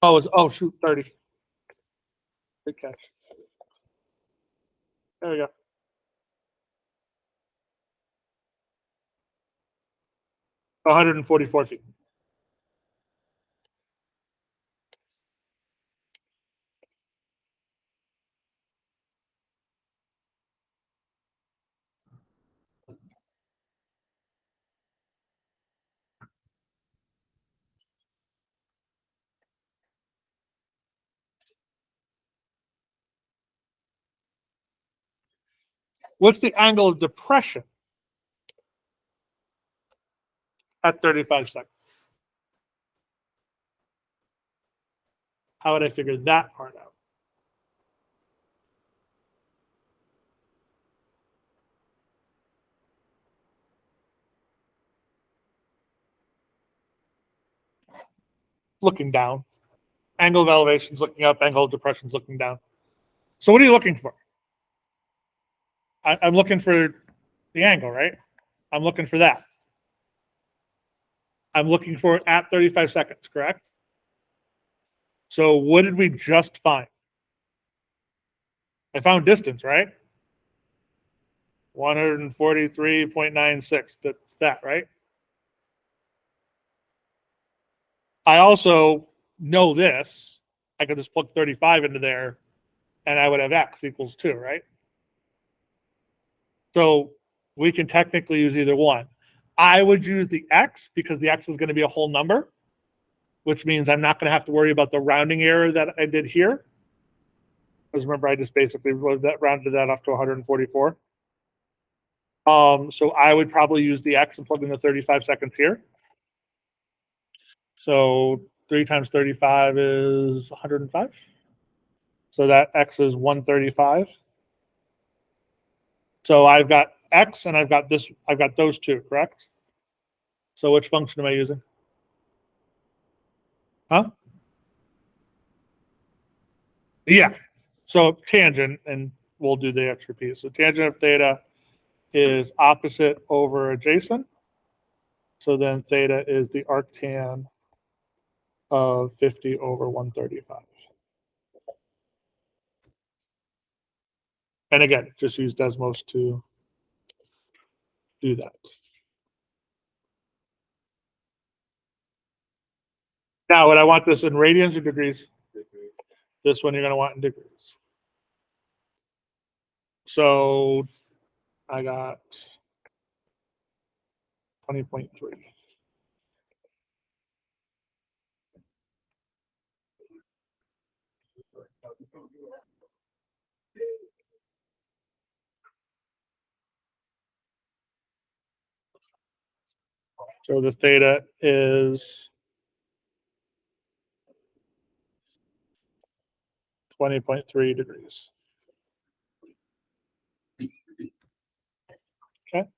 Oh shoot, 30. Good catch. There we go. So 144 feet. What's the angle of depression at 35 seconds? How would I figure that part out? Looking down. Angle of elevation is looking up, angle of depression is looking down. So what are you looking for? I'm looking for the angle, right? I'm looking for that. I'm looking for it at 35 seconds, correct? So what did we just find? I found distance, right? 143.96. That's that, right? I also know this. I could just plug 35 into there and I would have x equals 2, right? So we can technically use either one. I would use the x because the x is going to be a whole number, which means I'm not going to have to worry about the rounding error that I did here. Because remember, I just basically rounded that up to 144. So I would probably use the x and plug in the 35 seconds here. So 3 times 35 is 105. So that x is 135. So I've got x and I've got those two, correct? So which function am I using? Huh? Yeah. So tangent, and we'll do the extra piece. So tangent of theta is opposite over adjacent. So then theta is the arctan of 50 over 135. And again, just use Desmos to do that. Now, would I want this in radians or degrees? This one you're going to want in degrees. So I got 20.3. So the theta is 20.3 degrees. Okay.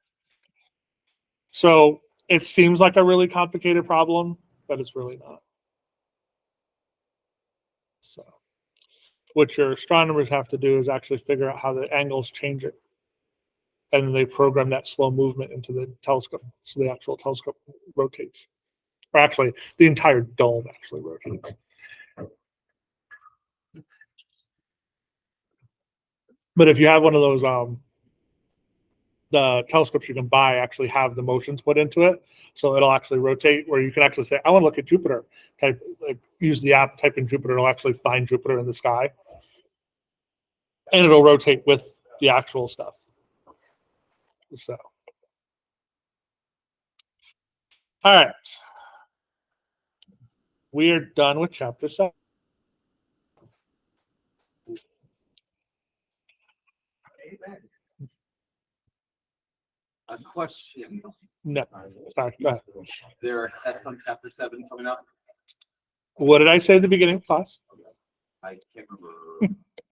So it seems like a really complicated problem, but it's really not. So what your astronomers have to do is actually figure out how the angles change it. And then they program that slow movement into the telescope. So the actual telescope rotates. Or actually, the entire dome actually rotates. But if you have one of those, the telescopes you can buy actually have the motions put into it. So it'll actually rotate where you can actually say, I want to look at Jupiter. Type, like, use the app, type in Jupiter, it'll actually find Jupiter in the sky. And it'll rotate with the actual stuff. So, all right. We are done with chapter 7. A question. No, sorry, go ahead. Is there a test on chapter 7 coming up? What did I say at the beginning of class? I can't remember.